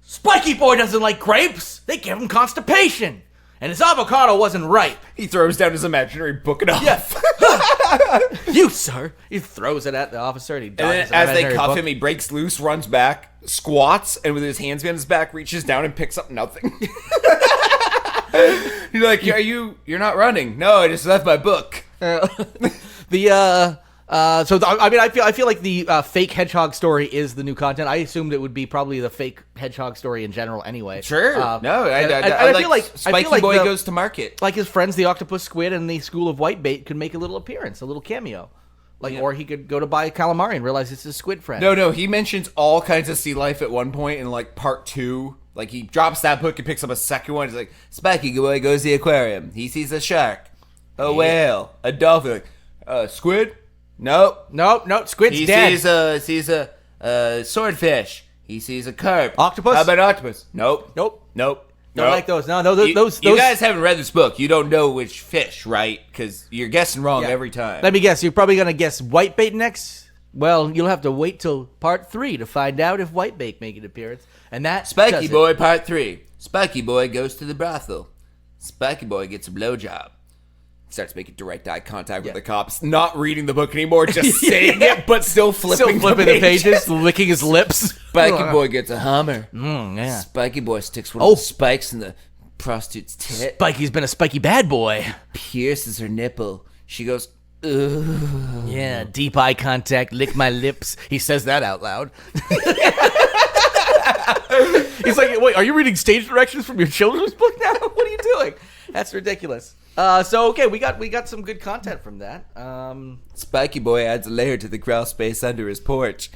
Spiky boy doesn't like grapes. They give him constipation. And his avocado wasn't ripe. He throws down his imaginary book and off. Yeah. You, sir. He throws it at the officer and he dodges and as they cuff him, he breaks loose, runs back, squats, and with his hands behind his back, reaches down and picks up nothing. You're like, you're not running. No, I just left my book. I feel like the fake hedgehog story is the new content. I assumed it would be probably the fake hedgehog story in general anyway. Sure. I feel like Spiky Boy goes to market. Like his friends, the octopus, squid, and the school of whitebait could make a little appearance, a little cameo. Or he could go to buy calamari and realize it's his squid friend. No, he mentions all kinds of sea life at one point in like part 2. Like he drops that book and picks up a second one. He's like, Spiky Boy goes to the aquarium. He sees a shark, a whale, a dolphin. Squid? Nope. Squid's dead. He sees a swordfish. He sees a carp. Octopus? How about octopus? Nope. Don't like those. No, those. You guys haven't read this book. You don't know which fish, right? Because you're guessing wrong every time. Let me guess. You're probably going to guess whitebait next? Well, you'll have to wait till part 3 to find out if whitebait make an appearance. And that Spiky Boy part 3. Spiky Boy goes to the brothel. Spiky Boy gets a blowjob. Starts making direct eye contact with the cops, not reading the book anymore, just saying it, but still flipping the pages, licking his lips. Spiky Boy gets a Hummer. Spiky Boy sticks one of the spikes in the prostitute's tit. Spiky's been a spiky bad boy. Pierces her nipple. She goes, ugh. Yeah, deep eye contact, lick my lips. He says that out loud. He's like, wait, are you reading stage directions from your children's book now? What are you doing? That's ridiculous. We got some good content from that. Spiky Boy adds a layer to the crawl space under his porch.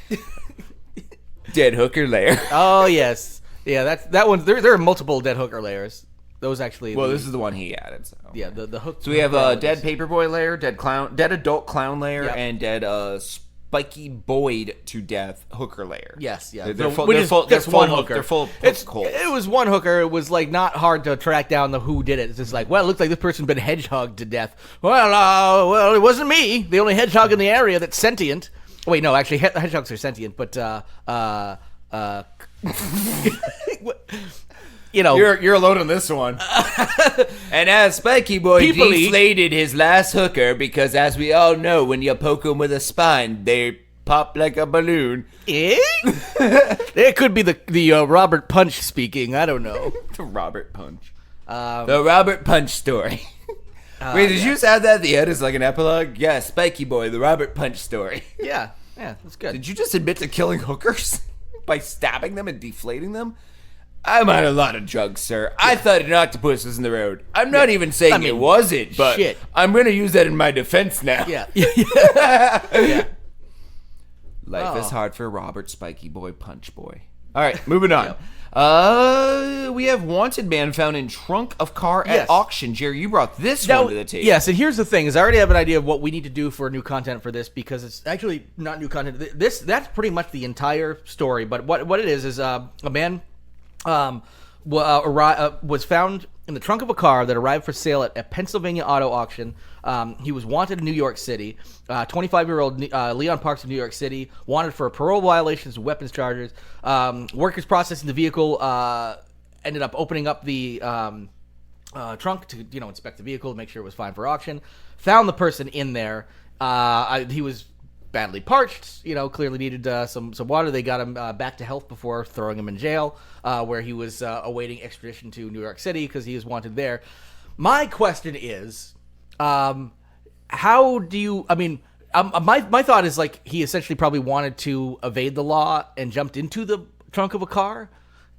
Dead hooker layer. Oh yes, yeah. That one. There are multiple dead hooker layers. Those actually. Well, this is the one he added. So Yeah, the hook. So we have a dead paperboy layer, dead adult clown layer, Yep. and dead spiky Boyd to death hooker layer. Yes, yeah. They're full. Which They're is full. just They're full one of- hooker. They're full of holes. It was one hooker. It was like not hard to track down the who did it. It's just like, well, it looks like this person's been hedgehogged to death. Well, it wasn't me. The only hedgehog in the area that's sentient. Oh, wait, no, actually, hedgehogs are sentient, but you know, You're alone on this one. And as Spiky Boy People-y. deflated his last hooker, because as we all know, when you poke them with a spine, they pop like a balloon. It could be the Robert Punch speaking. I don't know. The Robert Punch. The Robert Punch story. Wait, did you just add that at the end as like an epilogue? Yeah, Spiky Boy, the Robert Punch story. Yeah, that's good. Did you just admit to killing hookers by stabbing them and deflating them? I'm on a lot of drugs, sir. I thought an octopus was in the road. I'm not even saying it wasn't, but shit. I'm going to use that in my defense now. Yeah. Life is hard for Robert Spiky Boy Punch Boy. All right, moving on. We have wanted man found in trunk of car at auction. Jerry, you brought this one to the table. Yes, and here's the thing: is I already have an idea of what we need to do for new content for this, because it's actually not new content. That's pretty much the entire story. But what it is a man was found in the trunk of a car that arrived for sale at a Pennsylvania auto auction. He was wanted in New York City. 25-year-old Leon Parks in New York City, wanted for parole violations and weapons charges. Workers processing the vehicle ended up opening up the trunk to inspect the vehicle to make sure it was fine for auction. Found the person in there. He was badly parched, clearly needed some water. They got him back to health before throwing him in jail, where he was awaiting extradition to New York City because he was wanted there. My question is, how do you? I mean, my thought is like he essentially probably wanted to evade the law and jumped into the trunk of a car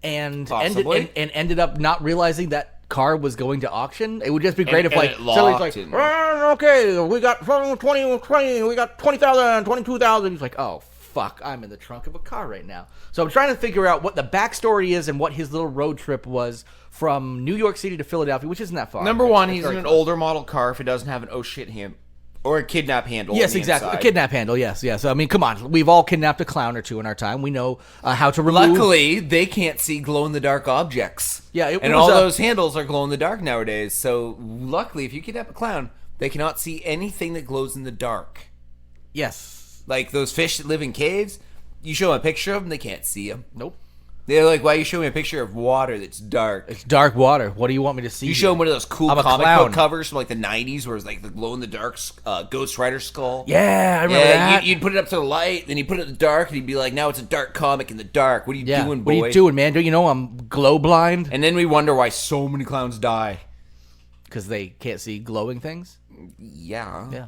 and ended up not realizing that car was going to auction. It would just be great if like somebody's like, okay, we got 20, we got 20,000, 22,000. He's like, oh fuck, I'm in the trunk of a car right now. So I'm trying to figure out what the backstory is and what his little road trip was from New York City to Philadelphia, which isn't that far. Number one, he's in an older model car if it doesn't have an oh shit hand or a kidnap handle. Yes, on the exactly. inside. A kidnap handle, yes. I mean, come on. We've all kidnapped a clown or two in our time. We know how to remove. Luckily, they can't see glow-in-the-dark objects. Yeah, and all those handles are glow-in-the-dark nowadays. So, luckily, if you kidnap a clown, they cannot see anything that glows in the dark. Yes. Like those fish that live in caves, you show them a picture of them, they can't see them. Nope. They're like, why are you showing me a picture of water that's dark? It's dark water. What do you want me to see? You show them one of those cool I'm a comic clown. book covers from like the 90s where it's like the glow-in-the-dark Ghost Rider skull. Yeah, I remember that. You'd put it up to the light, then you put it in the dark, and you'd be like, now it's a dark comic in the dark. What are you doing, boy? What are you doing, man? Don't you know I'm glow blind? And then we wonder why so many clowns die. Because they can't see glowing things? Yeah. Yeah.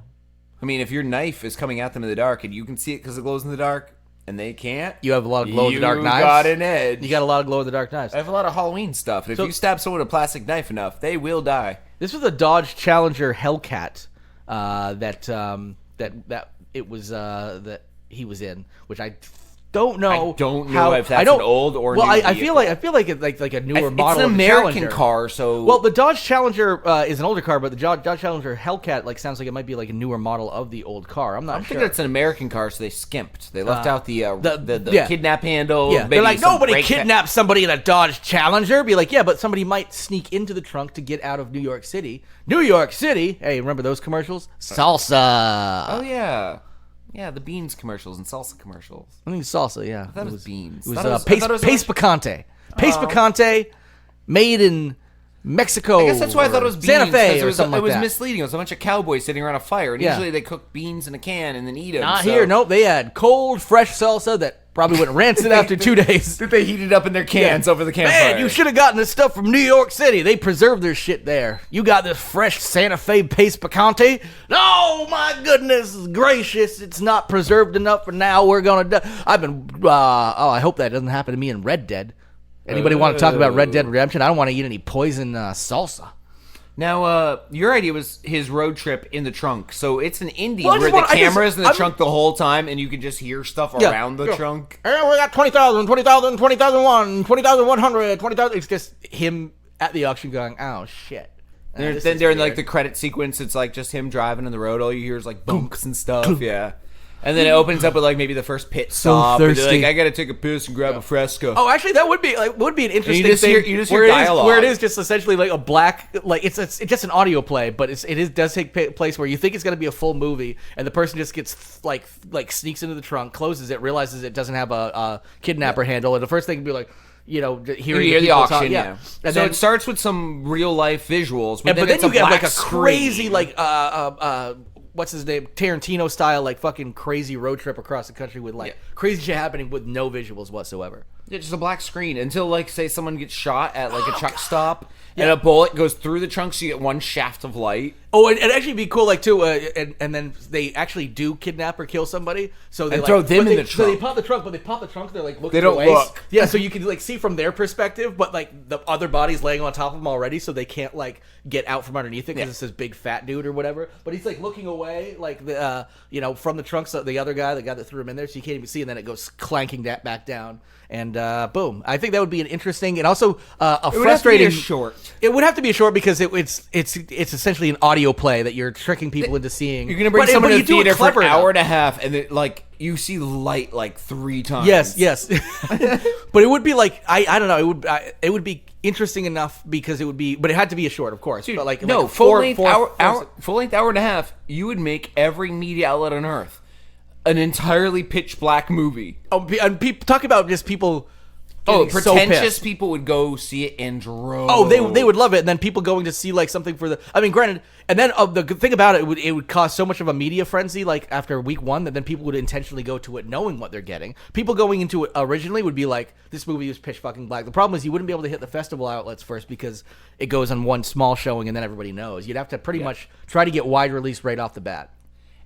I mean, if your knife is coming at them in the dark and you can see it because it glows in the dark, and they can't, You have a lot of glow-in-the-dark knives? You got an edge. You got a lot of glow-in-the-dark knives. I have a lot of Halloween stuff. If you stab someone with a plastic knife enough, they will die. This was a Dodge Challenger Hellcat that he was in, which I don't know. I don't know if that's an old or new I feel vehicle. like it's like a newer model. It's an of the American Challenger. car, so Well, the Dodge Challenger is an older car, but the Dodge Challenger Hellcat like sounds like it might be like a newer model of the old car. I'm not I'm sure. thinking it's an American car, so they skimped. They left out the yeah. kidnap handle. Yeah, they're maybe like, some nobody brake kidnapped somebody in a Dodge Challenger. Be like, yeah, but somebody might sneak into the trunk to get out of New York City. New York City. Hey, remember those commercials? Salsa. Oh yeah, yeah, the beans commercials and salsa commercials. I think salsa. Yeah, I thought it was beans. It was, I thought paste it was picante. Paste picante, made in Mexico. I guess that's why I thought it was beans. Santa Fe 'cause or something it was like that. misleading. It was a bunch of cowboys sitting around a fire, and Yeah. usually they cook beans in a can and then eat them. Not here. Nope. They had cold, fresh salsa that probably went rancid after 2 days. Did they heat it up in their cans over the campfire? Man, you should have gotten this stuff from New York City. They preserve their shit there. You got this fresh Santa Fe paste picante. Oh, my goodness gracious. It's not preserved enough for now. We're going to die. I've been, I hope that doesn't happen to me in Red Dead. Anybody want to talk about Red Dead Redemption? I don't want to eat any poison salsa. Now, your idea was his road trip in the trunk. So it's an indie Well, where the camera's in the trunk the whole time, and you can just hear stuff around the trunk. And we got 20,000, 20,000, 20,001, 20,100, 20,000. It's just him at the auction going, oh shit. Then during like the credit sequence, it's like just him driving on the road. All you hear is like bumps and stuff. Yeah. And then it opens up with like maybe the first pit stop. And they're like, I gotta take a piss and grab a Fresco. Oh, actually, that would be an interesting thing. You just hear dialogue. Where it is just essentially like a black, like it's just an audio play, but does take place where you think it's gonna be a full movie, and the person just gets like sneaks into the trunk, closes it, realizes it doesn't have a kidnapper handle, and the first thing would be like, hear the auction, yeah. And so then it starts with some real life visuals, but then you get like a screen. crazy what's his name, Tarantino style, like fucking crazy road trip across the country with crazy shit happening with no visuals whatsoever. It's just a black screen until like say someone gets shot at like a truck stop and a bullet goes through the trunk, so you get one shaft of light. Oh, and it'd actually be cool, like too, and then they actually do kidnap or kill somebody, so they throw them in the trunk. So they pop the trunk, but they pop the trunk, they're like looking They don't away. look. Yeah, so you can like see from their perspective, but like the other body's laying on top of them already, so they can't like get out from underneath it because it's this big fat dude or whatever. But he's like looking away, like the from the trunk, so the other guy, the guy that threw him in there, so you can't even see, and then it goes clanking back down. And boom! I think that would be an interesting and also a frustrating. Have to be a short. It would have to be a short because it's essentially an audio play that you're tricking people into seeing. You're gonna bring someone to the theater for an hour and a half, and it, like you see light like 3 times. Yes. But it would be like I don't know. It would be interesting enough because it would be, but it had to be a short, of course. Dude, but like full length hour and a half. You would make every media outlet on earth an entirely pitch black movie. Oh, and people talk about just people. Pretentious people would go see it in droves. Oh, they would love it, and then people going to see like something for the. I mean, granted, and then the good thing about it would cause so much of a media frenzy like after week 1 that then people would intentionally go to it knowing what they're getting. People going into it originally would be like, this movie is pitch fucking black. The problem is you wouldn't be able to hit the festival outlets first because it goes on one small showing and then everybody knows. You'd have to pretty much try to get wide release right off the bat.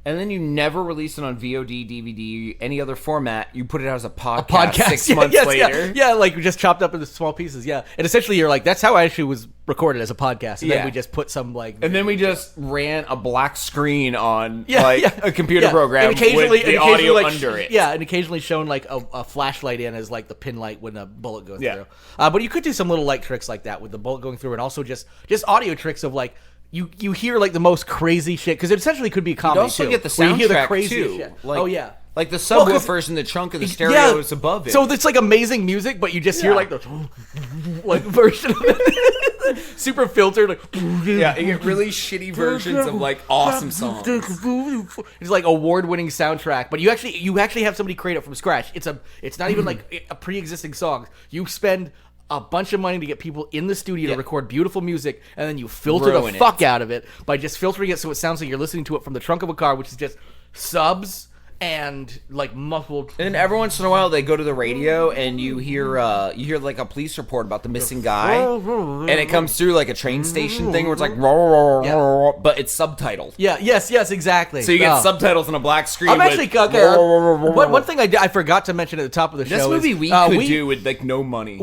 And then you never release it on VOD, DVD, any other format. You put it out as a podcast 6 months later. Yeah, like just chopped up into small pieces. Yeah, and essentially you're like, that's how I actually was recorded as a podcast. And then we just put some like, and then we just ran a black screen on a computer program and occasionally, with the audio under it. Yeah, and occasionally shown like a flashlight in as like the pin light when a bullet goes through. But you could do some little light tricks like that with the bullet going through, and also just audio tricks of like. You hear like the most crazy shit because it essentially could be a comedy. You also get the soundtrack you hear the craziest too. Shit. Like, oh yeah, like the subwoofers in the trunk of the stereos above it. So it's like amazing music, but you just hear like the like version of it, super filtered. Like you get really shitty versions of like awesome songs. It's like award-winning soundtrack, but you actually have somebody create it from scratch. It's not even like a pre-existing song. You spend a bunch of money to get people in the studio to record beautiful music, and then you filter the fuck out of it by just filtering it so it sounds like you're listening to it from the trunk of a car, which is just subs and like muffled. And then every once in a while they go to the radio and you hear like a police report about the missing guy, and it comes through like a train station thing where it's like but it's subtitled. Yes, exactly. So you get subtitles on a black screen. I'm actually one thing I forgot to mention at the top of the show. This movie we could do with like no money.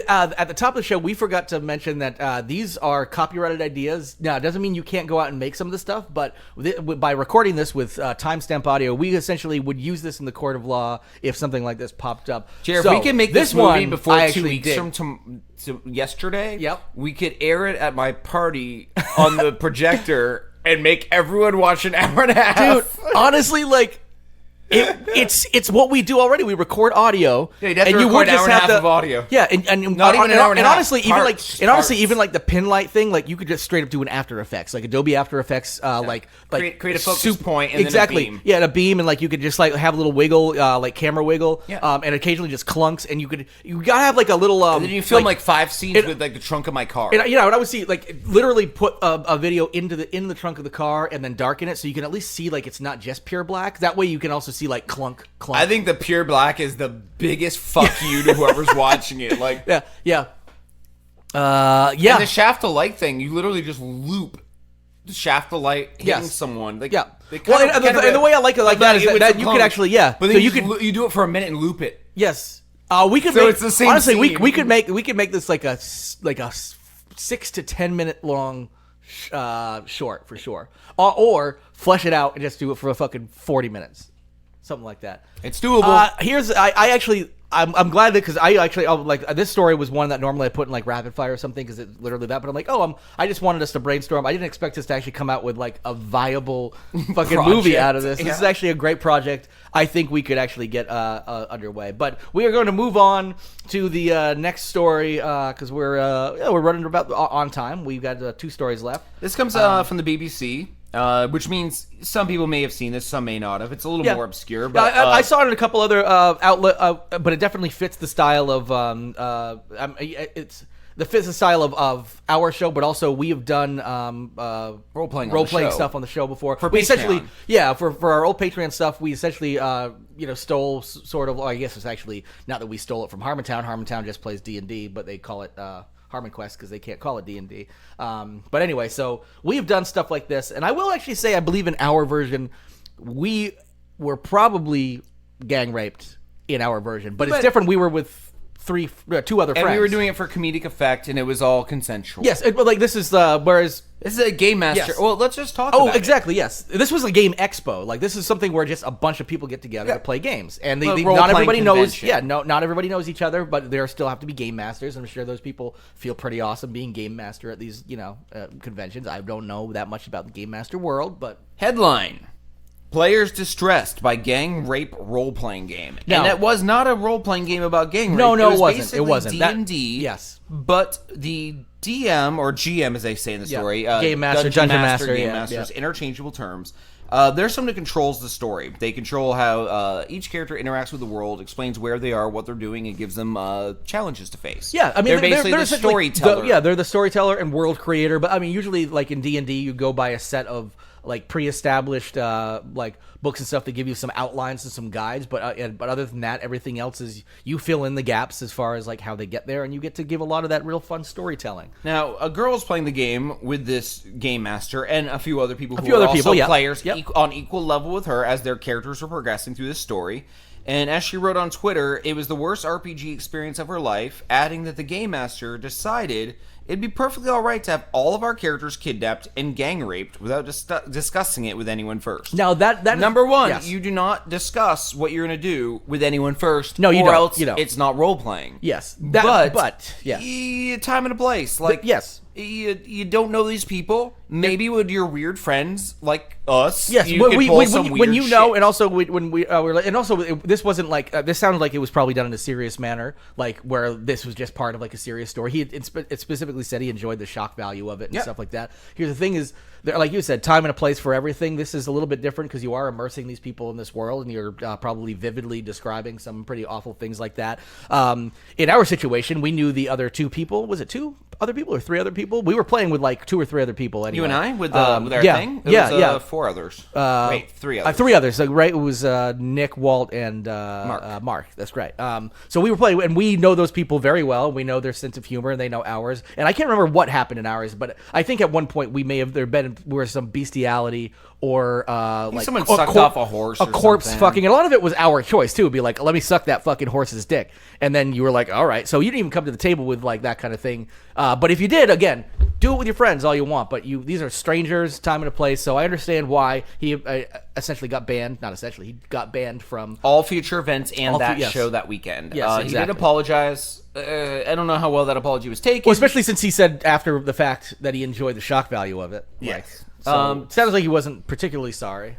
At the top of the show we forgot to mention that these are copyrighted ideas. Now it doesn't mean you can't go out and make some of this stuff, but by recording this with timestamp audio, we essentially would use this in the court of law if something like this popped up. Jared, if we can make this movie before 2 weeks from yesterday, we could air it at my party on the projector and make everyone watch an hour and a half. Dude, honestly, like, it's what we do already. We record audio, and you would just have of audio. Yeah, and not even an hour and a half. Honestly, even like the pin light thing, like you could just straight up do an After Effects, like Adobe After Effects, like create a focus point and exactly, then a beam. Yeah, and a beam, and like you could just like have a little wiggle, like camera wiggle, and occasionally just clunks, and you gotta have like a little. And then you film like 5 scenes with like the trunk of my car. And I would see like literally put a video in the trunk of the car and then darken it so you can at least see like it's not just pure black. That way you can also see like clunk. I think the pure black is the biggest fuck you to whoever's watching it. Like yeah. And the shaft of light thing, you literally just loop the shaft of light hitting someone. Like, and the way I like it like that is that you could actually but then so you do it for a minute and loop it. Yes. We could it's the same honestly scene. we could make this like a 6 to 10 minute long short for sure, or flesh it out and just do it for a fucking 40 minutes. Something like that. It's doable. I I'm glad that because I actually like this story was one that normally I put in like rapid fire or something because it's literally that. But I'm like, I just wanted us to brainstorm. I didn't expect us to actually come out with like a viable fucking movie out of this. This is actually a great project. I think we could actually get underway. But we are going to move on to the next story because we're running about on time. We've got 2 stories left. This comes from the BBC. Which means some people may have seen this, some may not have. It's a little more obscure, but I saw it in a couple other outlets, but it definitely fits the style of fits the style of our show. But also we have done role playing stuff on the show before. For we Patreon. essentially, for our old Patreon stuff, we essentially stole sort of. Well, I guess it's actually not that we stole it from Harmontown. Harmontown just plays D&D, but they call it. Harmon Quest because they can't call it D&D. But anyway, so we've done stuff like this, and I will actually say I believe in our version we were probably gang raped in our version, but it's different. We were with 2 other friends. And we were doing it for comedic effect, and it was all consensual. Yes, but like this is whereas this is a game master. Yes. Well, let's just talk about it. Exactly, yes. This was a game expo. Like this is something where just a bunch of people get together to play games, and not everybody knows. Yeah, not everybody knows each other, but there still have to be game masters. I'm sure those people feel pretty awesome being game master at these conventions. I don't know that much about the game master world, but headline. Players distressed by gang rape role-playing game. And that was not a role-playing game about gang rape. No, it wasn't. Basically It wasn't. D&D. Yes. But the DM, or GM as they say in the story. Game Master, Dungeon Master. Game Masters, interchangeable terms. There's someone who controls the story. They control how each character interacts with the world, explains where they are, what they're doing, and gives them challenges to face. Yeah, I mean, they're basically the storyteller. They're the storyteller and world creator. But I mean, usually, like in D&D, you go by a set of like pre-established like books and stuff that give you some outlines and some guides, but other than that, everything else is you fill in the gaps as far as like how they get there, and you get to give a lot of that real fun storytelling. Now, a girl is playing the game with this game master and a few other people who are also players on equal level with her as their characters are progressing through this story. And as she wrote on Twitter, it was the worst RPG experience of her life, adding that the game master decided it'd be perfectly alright to have all of our characters kidnapped and gang raped without discussing it with anyone first. Now that number one, yes. You do not discuss what you're going to do with anyone first. No, you or don't. Else you don't. It's not role playing. Yes, but yeah, time and a place. Like yes. You don't know these people. Maybe with your weird friends like us. Yes, you could pull some weird when you know, shit. and also when we were, and also this wasn't like this sounded like it was probably done in a serious manner, like where this was just part of like a serious story. It specifically said he enjoyed the shock value of it and stuff like that. Here's the thing: is there, like you said, time and a place for everything. This is a little bit different because you are immersing these people in this world, and you're probably vividly describing some pretty awful things like that. In our situation, we knew the other 2 people. Was it 2 other people or 3 other people? We were playing with like 2 or 3 other people. Anyway. You and I with our thing. It was, 4 others. Wait, 3 others. 3 others. So, right, it was Nick, Walt, and Mark. That's right. So we were playing, and we know those people very well. We know their sense of humor, and they know ours. And I can't remember what happened in ours, but I think at one point we may have were some bestiality or like someone sucked off a horse, a corpse fucking. And a lot of it was our choice too. It'd be like, let me suck that fucking horse's dick, and then you were like, all right. So you didn't even come to the table with like that kind of thing. But if you did, again, do it with your friends all you want. But these are strangers, time and a place. So I understand why he essentially got banned. Not essentially, he got banned from all future events and show that weekend. Yes, exactly. He did apologize. I don't know how well that apology was taken. Well, especially since he said after the fact that he enjoyed the shock value of it. Yes. So sounds like he wasn't particularly sorry.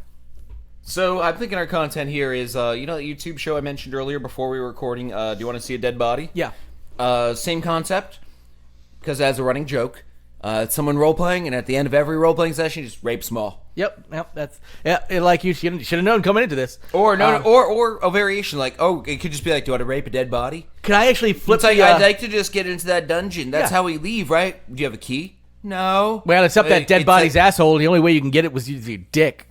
So I'm thinking our content here is, that YouTube show I mentioned earlier before we were recording, Do You Want to See a Dead Body? Yeah. Same concept, because as a running joke, it's someone role-playing, and at the end of every role-playing session, you just rape them all. Yep, that's like you should have known coming into this. Or or a variation, like, it could just be like, do you want to rape a dead body? Can I actually flip I'd like to just get into that dungeon. That's how we leave, right? Do you have a key? No. Well, it's up that dead body's asshole. The only way you can get it was use your dick.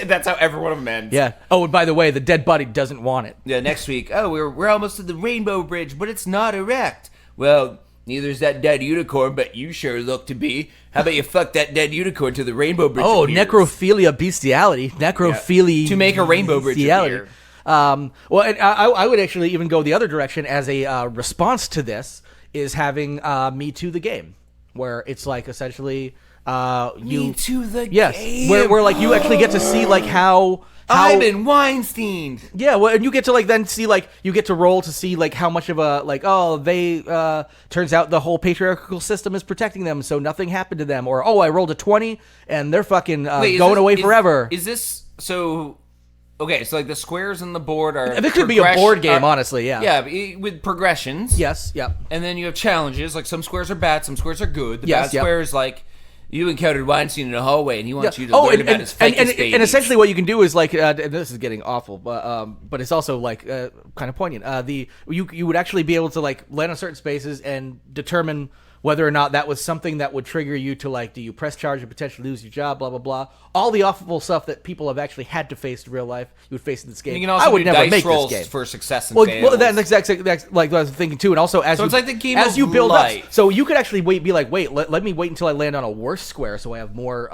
That's how every one of them ends. Yeah. Oh, and by the way, the dead body doesn't want it. Yeah. Next week. Oh, we're almost to the Rainbow Bridge, but it's not erect. Well, neither's that dead unicorn, but you sure look to be. How about you fuck that dead unicorn to the Rainbow Bridge? Oh, appears. necrophilia bestiality. Necrophilia to make a Rainbow Bridge appear. Well, and I would actually even go the other direction as a response to this is having Me Too the game. Where it's like essentially Me to the yes, game. where like you actually get to see like how Ivan Weinstein. Yeah, well, and you get to like then see like you get to roll to see like how much of a like they turns out the whole patriarchal system is protecting them, so nothing happened to them, or I rolled a 20 and they're fucking going away forever. Is this so? Okay, so like the squares on the board are. This could be a board game, honestly. Yeah. Yeah, with progressions. Yes. Yep. And then you have challenges. Like some squares are bad, some squares are good. The Yes, bad yep. squares like. You encountered Weinstein in a hallway, and he wants you to learn about his fakest babies. And essentially, what you can do is like, and this is getting awful, but it's also like kind of poignant. You would actually be able to like land on certain spaces and determine whether or not that was something that would trigger you to like, do you press charge and potentially lose your job, blah blah blah. All the awful stuff that people have actually had to face in real life, you would face in this game. You can also I would do never dice make rolls this game for success and fails. Well, that's exactly like what I was thinking too. And also as So you, it's like the game as of you build life. up, so you could actually be like, wait, let me wait until I land on a worse square, so I have more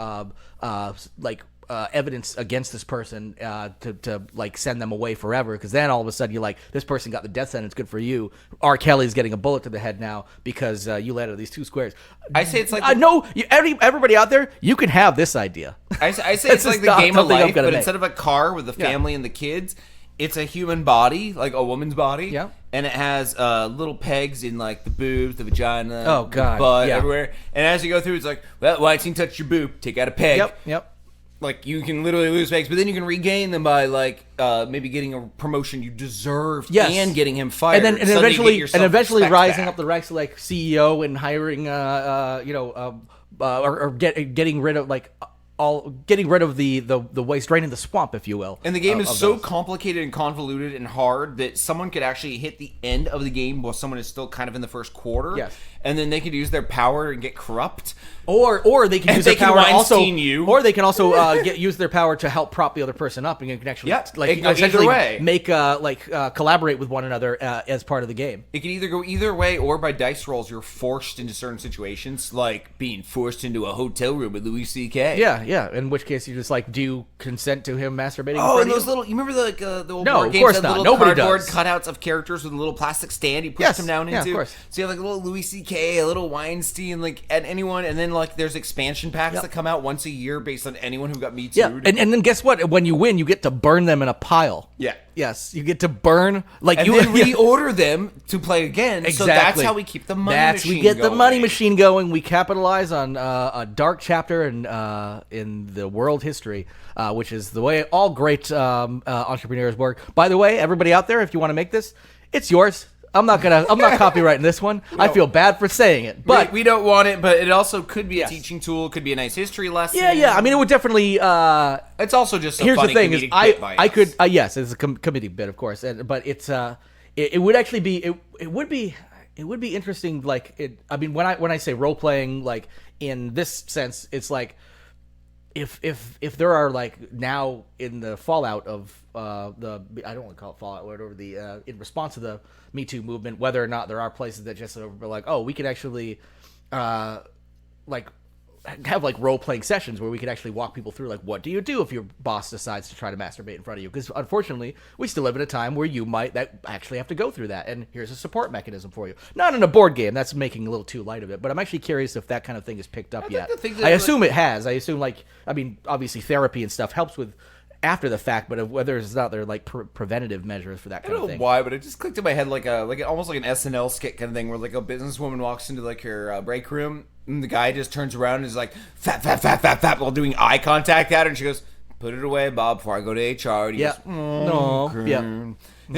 evidence against this person to like send them away forever, because then all of a sudden you're like, this person got the death sentence, good for you. R. Kelly's getting a bullet to the head now because you landed on these two squares. I say it's like no, everybody out there, you can have this idea. I say it's like the game of life, but instead of a car with the family and the kids, it's a human body, like a woman's body. Yeah. And it has little pegs in like the boobs, the vagina, Oh, God. the butt, Yeah. everywhere. And as you go through, it's like, well, Weinstein touched your boob, take out a peg. Yep. Like, you can literally lose pegs, but then you can regain them by, like, maybe getting a promotion you deserved and getting him fired. And then Suddenly you get eventually yourself rising back. up the ranks to like CEO and hiring, getting rid of like getting rid of the waste, draining the swamp, if you will. And the game is so those. complicated and convoluted and hard that someone could actually hit the end of the game while someone is still kind of in the first quarter. Yes. And then they could use their power and get corrupt. Or they can use they their can power also, Weinstein you. or they can also use their power to help prop the other person up, and you can actually Yep, like it can go either essentially way. make collaborate with one another as part of the game. It can either go either way, or by dice rolls, you're forced into certain situations, like being forced into a hotel room with Louis C.K. Yeah. In which case, you just like, do you consent to him masturbating? in Oh, front and of those you? little, you remember like the old No, board of games course that had not. little Nobody cardboard does. cutouts of characters with a little plastic stand you push Yes. them down Yeah, of into? course. So you have like a little Louis C.K., a little Weinstein, like at anyone, and then like there's expansion packs that come out once a year based on anyone who got Me Too'd. Yeah, and then guess what? When you win, you get to burn them in a pile. Yeah. Yes, you get to burn like And you then reorder them to play again. Exactly. So that's how we keep the money machine we get the going. money machine going. We capitalize on a dark chapter in the world history, which is the way all great entrepreneurs work. By the way, everybody out there, if you want to make this, it's yours. I'm not copywriting this one. I feel bad for saying it, but we don't want it, but it also could be a Yes. teaching tool, could be a nice history lesson. yeah. I mean, it would definitely. It's also just a Here's funny the thing: is comedic bit by I us. could yes, it's a comedic bit, of course, but it's it would actually be it would be interesting. Like it, I mean, when I say role playing, like in this sense, it's like if there are like now in the fallout of the I don't want to call it fallout, whatever the in response to the Me Too movement, whether or not there are places that just are like, oh, we could actually like have like role-playing sessions where we could actually walk people through like, what do you do if your boss decides to try to masturbate in front of you? Because unfortunately we still live in a time where you might actually have to go through that, and here's a support mechanism for you. Not in a board game, that's making a little too light of it, but I'm actually curious if that kind of thing is picked up yet. I assume it has. I assume like, I mean, obviously therapy and stuff helps with after the fact, but whether it's not, they're like preventative measures for that kind I of don't thing. know why, but it just clicked in my head like almost like an SNL skit kind of thing where like a businesswoman walks into like her break room and the guy just turns around and is like fat while doing eye contact at her, and she goes, "Put it away, Bob, before I go to HR." And he goes, No. Yeah. And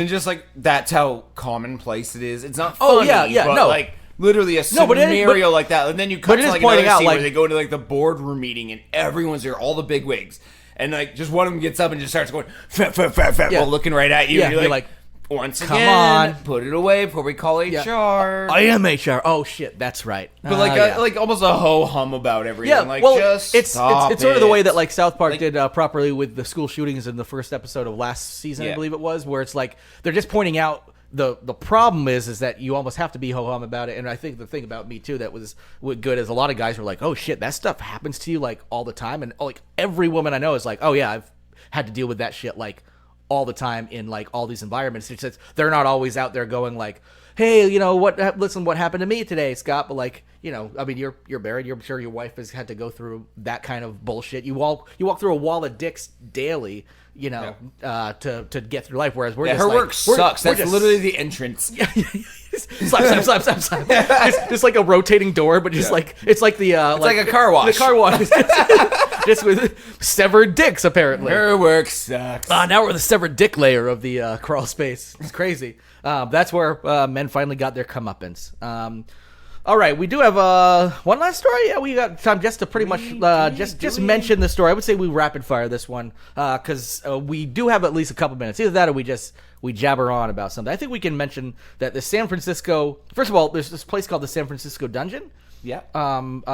just like that's how commonplace it is. It's not Oh, funny, yeah, but no. like literally a No, but it is- scenario like that, and then you cut it to is like pointing another out, scene like- where they go into like the boardroom meeting and everyone's there, all the big wigs. And like just one of them gets up and just starts going fat Yeah. while looking right at you. Yeah, and you're you're like, like, once come again, on. put it away before we call HR. I am HR. Oh shit, that's right. But like Yeah. like almost a ho hum about everything. Yeah, like well, just it's stop sort of the way it. that like South Park Like- did properly with the school shootings in the first episode of last season, I Yeah. believe it was, where it's like they're just pointing out the problem is that you almost have to be ho hum about it. And I think the thing about Me Too that was good is a lot of guys were like, oh shit, that stuff happens to you like all the time, and like every woman I know is like, oh yeah, I've had to deal with that shit like all the time in like all these environments. It's just, they're not always out there going like, hey, what happened to me today, Scott? But like, I mean, you're married. I'm sure your wife has had to go through that kind of bullshit. You walk through a wall of dicks daily, to get through life. Whereas we're just her like, work sucks. That's literally the entrance. slap. Just like a rotating door, but just like it's like the it's like a car wash. The car wash, just with severed dicks. Apparently, her work sucks. Now we're the severed dick layer of the crawl space. It's crazy. That's where men finally got their comeuppance. All right, we do have one last story. Yeah, we got time just to pretty much just mention the story. I would say we rapid fire this one because we do have at least a couple minutes. Either that or we jabber on about something. I think we can mention that the San Francisco. First of all, there's this place called the San Francisco Dungeon. Yeah.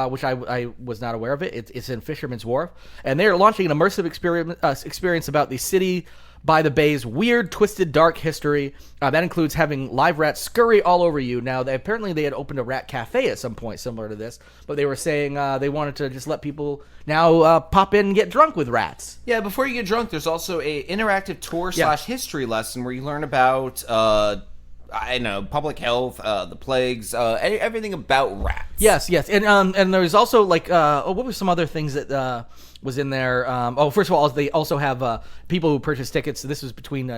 Which I was not aware of it. It's in Fisherman's Wharf, and they're launching an immersive experience about the city by the bay's weird, twisted, dark history. That includes having live rats scurry all over you. Now, apparently they had opened a rat cafe at some point similar to this, but they were saying they wanted to just let people now pop in and get drunk with rats. Yeah, before you get drunk, there's also a interactive tour / history lesson where you learn about public health, the plagues, everything about rats. Yes, and there's also like what were some other things that was in there? First of all, they also have people who purchase tickets. This was between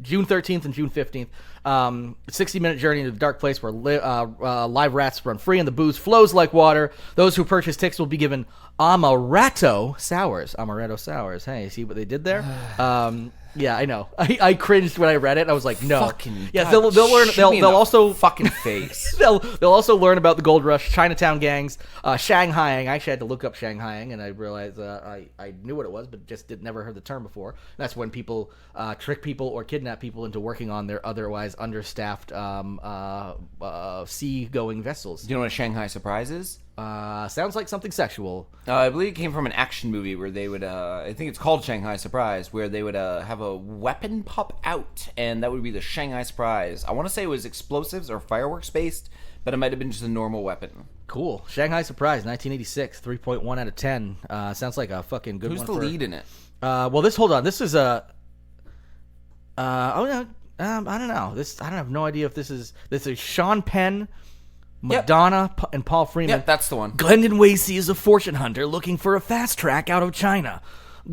June 13th and June 15th. 60-minute journey into the dark place where live rats run free and the booze flows like water. Those who purchase tickets will be given amaretto sours. Hey, see what they did there? Yeah, I know. I cringed when I read it. I was like, no. Fucking yeah, they'll learn. They'll also fucking face. they'll also learn about the gold rush, Chinatown gangs, Shanghaiing. I actually had to look up Shanghaiing, and I realized I knew what it was, but just never heard the term before. That's when people trick people or kidnap people into working on their otherwise understaffed sea-going vessels. Do you know what a Shanghai Surprise is? Sounds like something sexual. I believe it came from an action movie where they would, I think it's called Shanghai Surprise, where they would have a weapon pop out, and that would be the Shanghai Surprise. I want to say it was explosives or fireworks based, but it might have been just a normal weapon. Cool. Shanghai Surprise, 1986, 3.1 out of 10. Sounds like a fucking good one. Who's the lead in it? Hold on. This is a... I don't know. I have no idea if this is Sean Penn, Madonna, and Paul Freeman. Yep, that's the one. Glendon Wasey is a fortune hunter looking for a fast track out of China.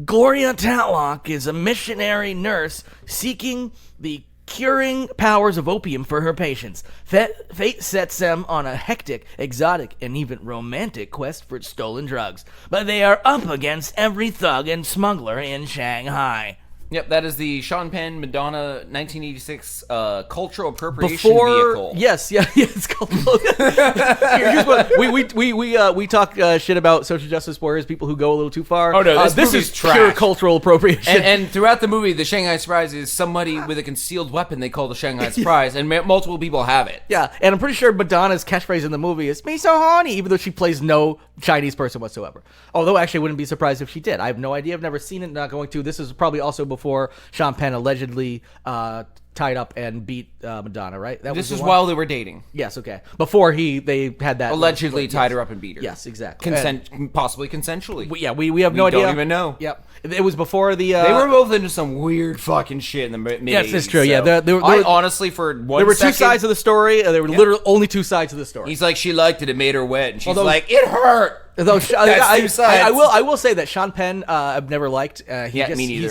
Gloria Tatlock is a missionary nurse seeking the curing powers of opium for her patients. Fate sets them on a hectic, exotic, and even romantic quest for stolen drugs. But they are up against every thug and smuggler in Shanghai. Yep, that is the Sean Penn Madonna 1986 cultural appropriation vehicle. Yes, it's called. Here's what we talk shit about social justice warriors, people who go a little too far. Oh no, this is trash. Pure cultural appropriation. And throughout the movie, the Shanghai Surprise is somebody with a concealed weapon they call the Shanghai Surprise, and multiple people have it. Yeah, and I'm pretty sure Madonna's catchphrase in the movie is "me so horny," even though she plays no Chinese person whatsoever. Although, actually, I wouldn't be surprised if she did. I have no idea. I've never seen it. Not going to. This is probably also before Sean Penn allegedly tied up and beat Madonna, right? This is while they were dating. Yes, okay. Before they had that allegedly tied her up and beat her. Yes, exactly. Possibly consensually. We have no idea. We don't even know. Yep. It was before the. They were both into some weird fucking shit in the mid-80s. Yes, that's true. So. Yeah, I honestly, for one there were second, two sides of the story. There were literally only two sides of the story. He's like, she liked it. It made her wet, and she's like, it hurt. Though I will say that Sean Penn I've never liked. Me neither.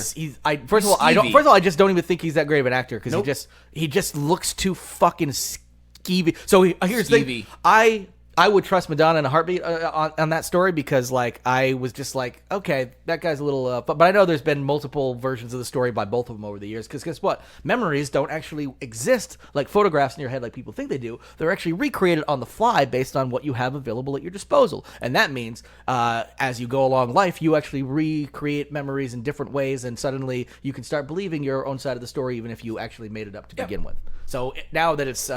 First of all, I just don't even think he's that great of an actor because he just looks too fucking skeevy. So here's the thing. I would trust Madonna in a heartbeat on that story because, like, I was just like, okay, that guy's a little... but I know there's been multiple versions of the story by both of them over the years because guess what? Memories don't actually exist like photographs in your head like people think they do. They're actually recreated on the fly based on what you have available at your disposal. And that means as you go along life, you actually recreate memories in different ways and suddenly you can start believing your own side of the story even if you actually made it up to begin with. So now that it's,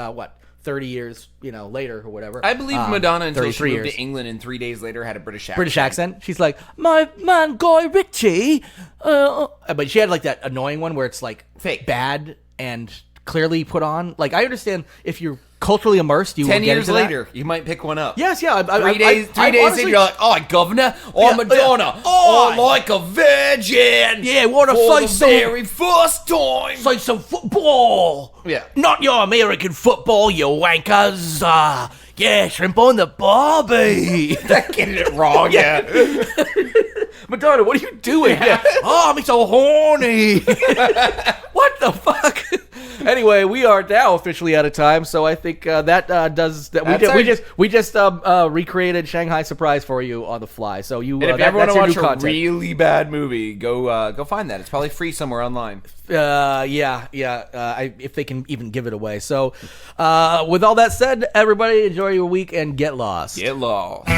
30 years, later or whatever. I believe Madonna until she moved years. to England and 3 days later had a British accent. British accent. She's like, my man Guy Ritchie. But she had like that annoying one where it's like fake, bad and clearly put on. Like, I understand if you're culturally immersed, you 10 will get years into that. later, you might pick one up. Yes, yeah. 3 days honestly, in, you're like, oh, governor, oh, Madonna, Oh, oh, like a virgin. Yeah, want to for say the some, very first time. say some football. Yeah. Not your American football, you wankers. Yeah, shrimp on the barbie. Getting it wrong, yeah. Madonna, what are you doing? Oh, I'm so horny. What the fuck? Anyway, we are now officially out of time, so I think that does that. We just recreated Shanghai Surprise for you on the fly. So you, And if you ever want that's to your watch new a content. really bad movie, go find that. It's probably free somewhere online. If they can even give it away. So, with all that said, everybody enjoy your week and get lost. Get lost.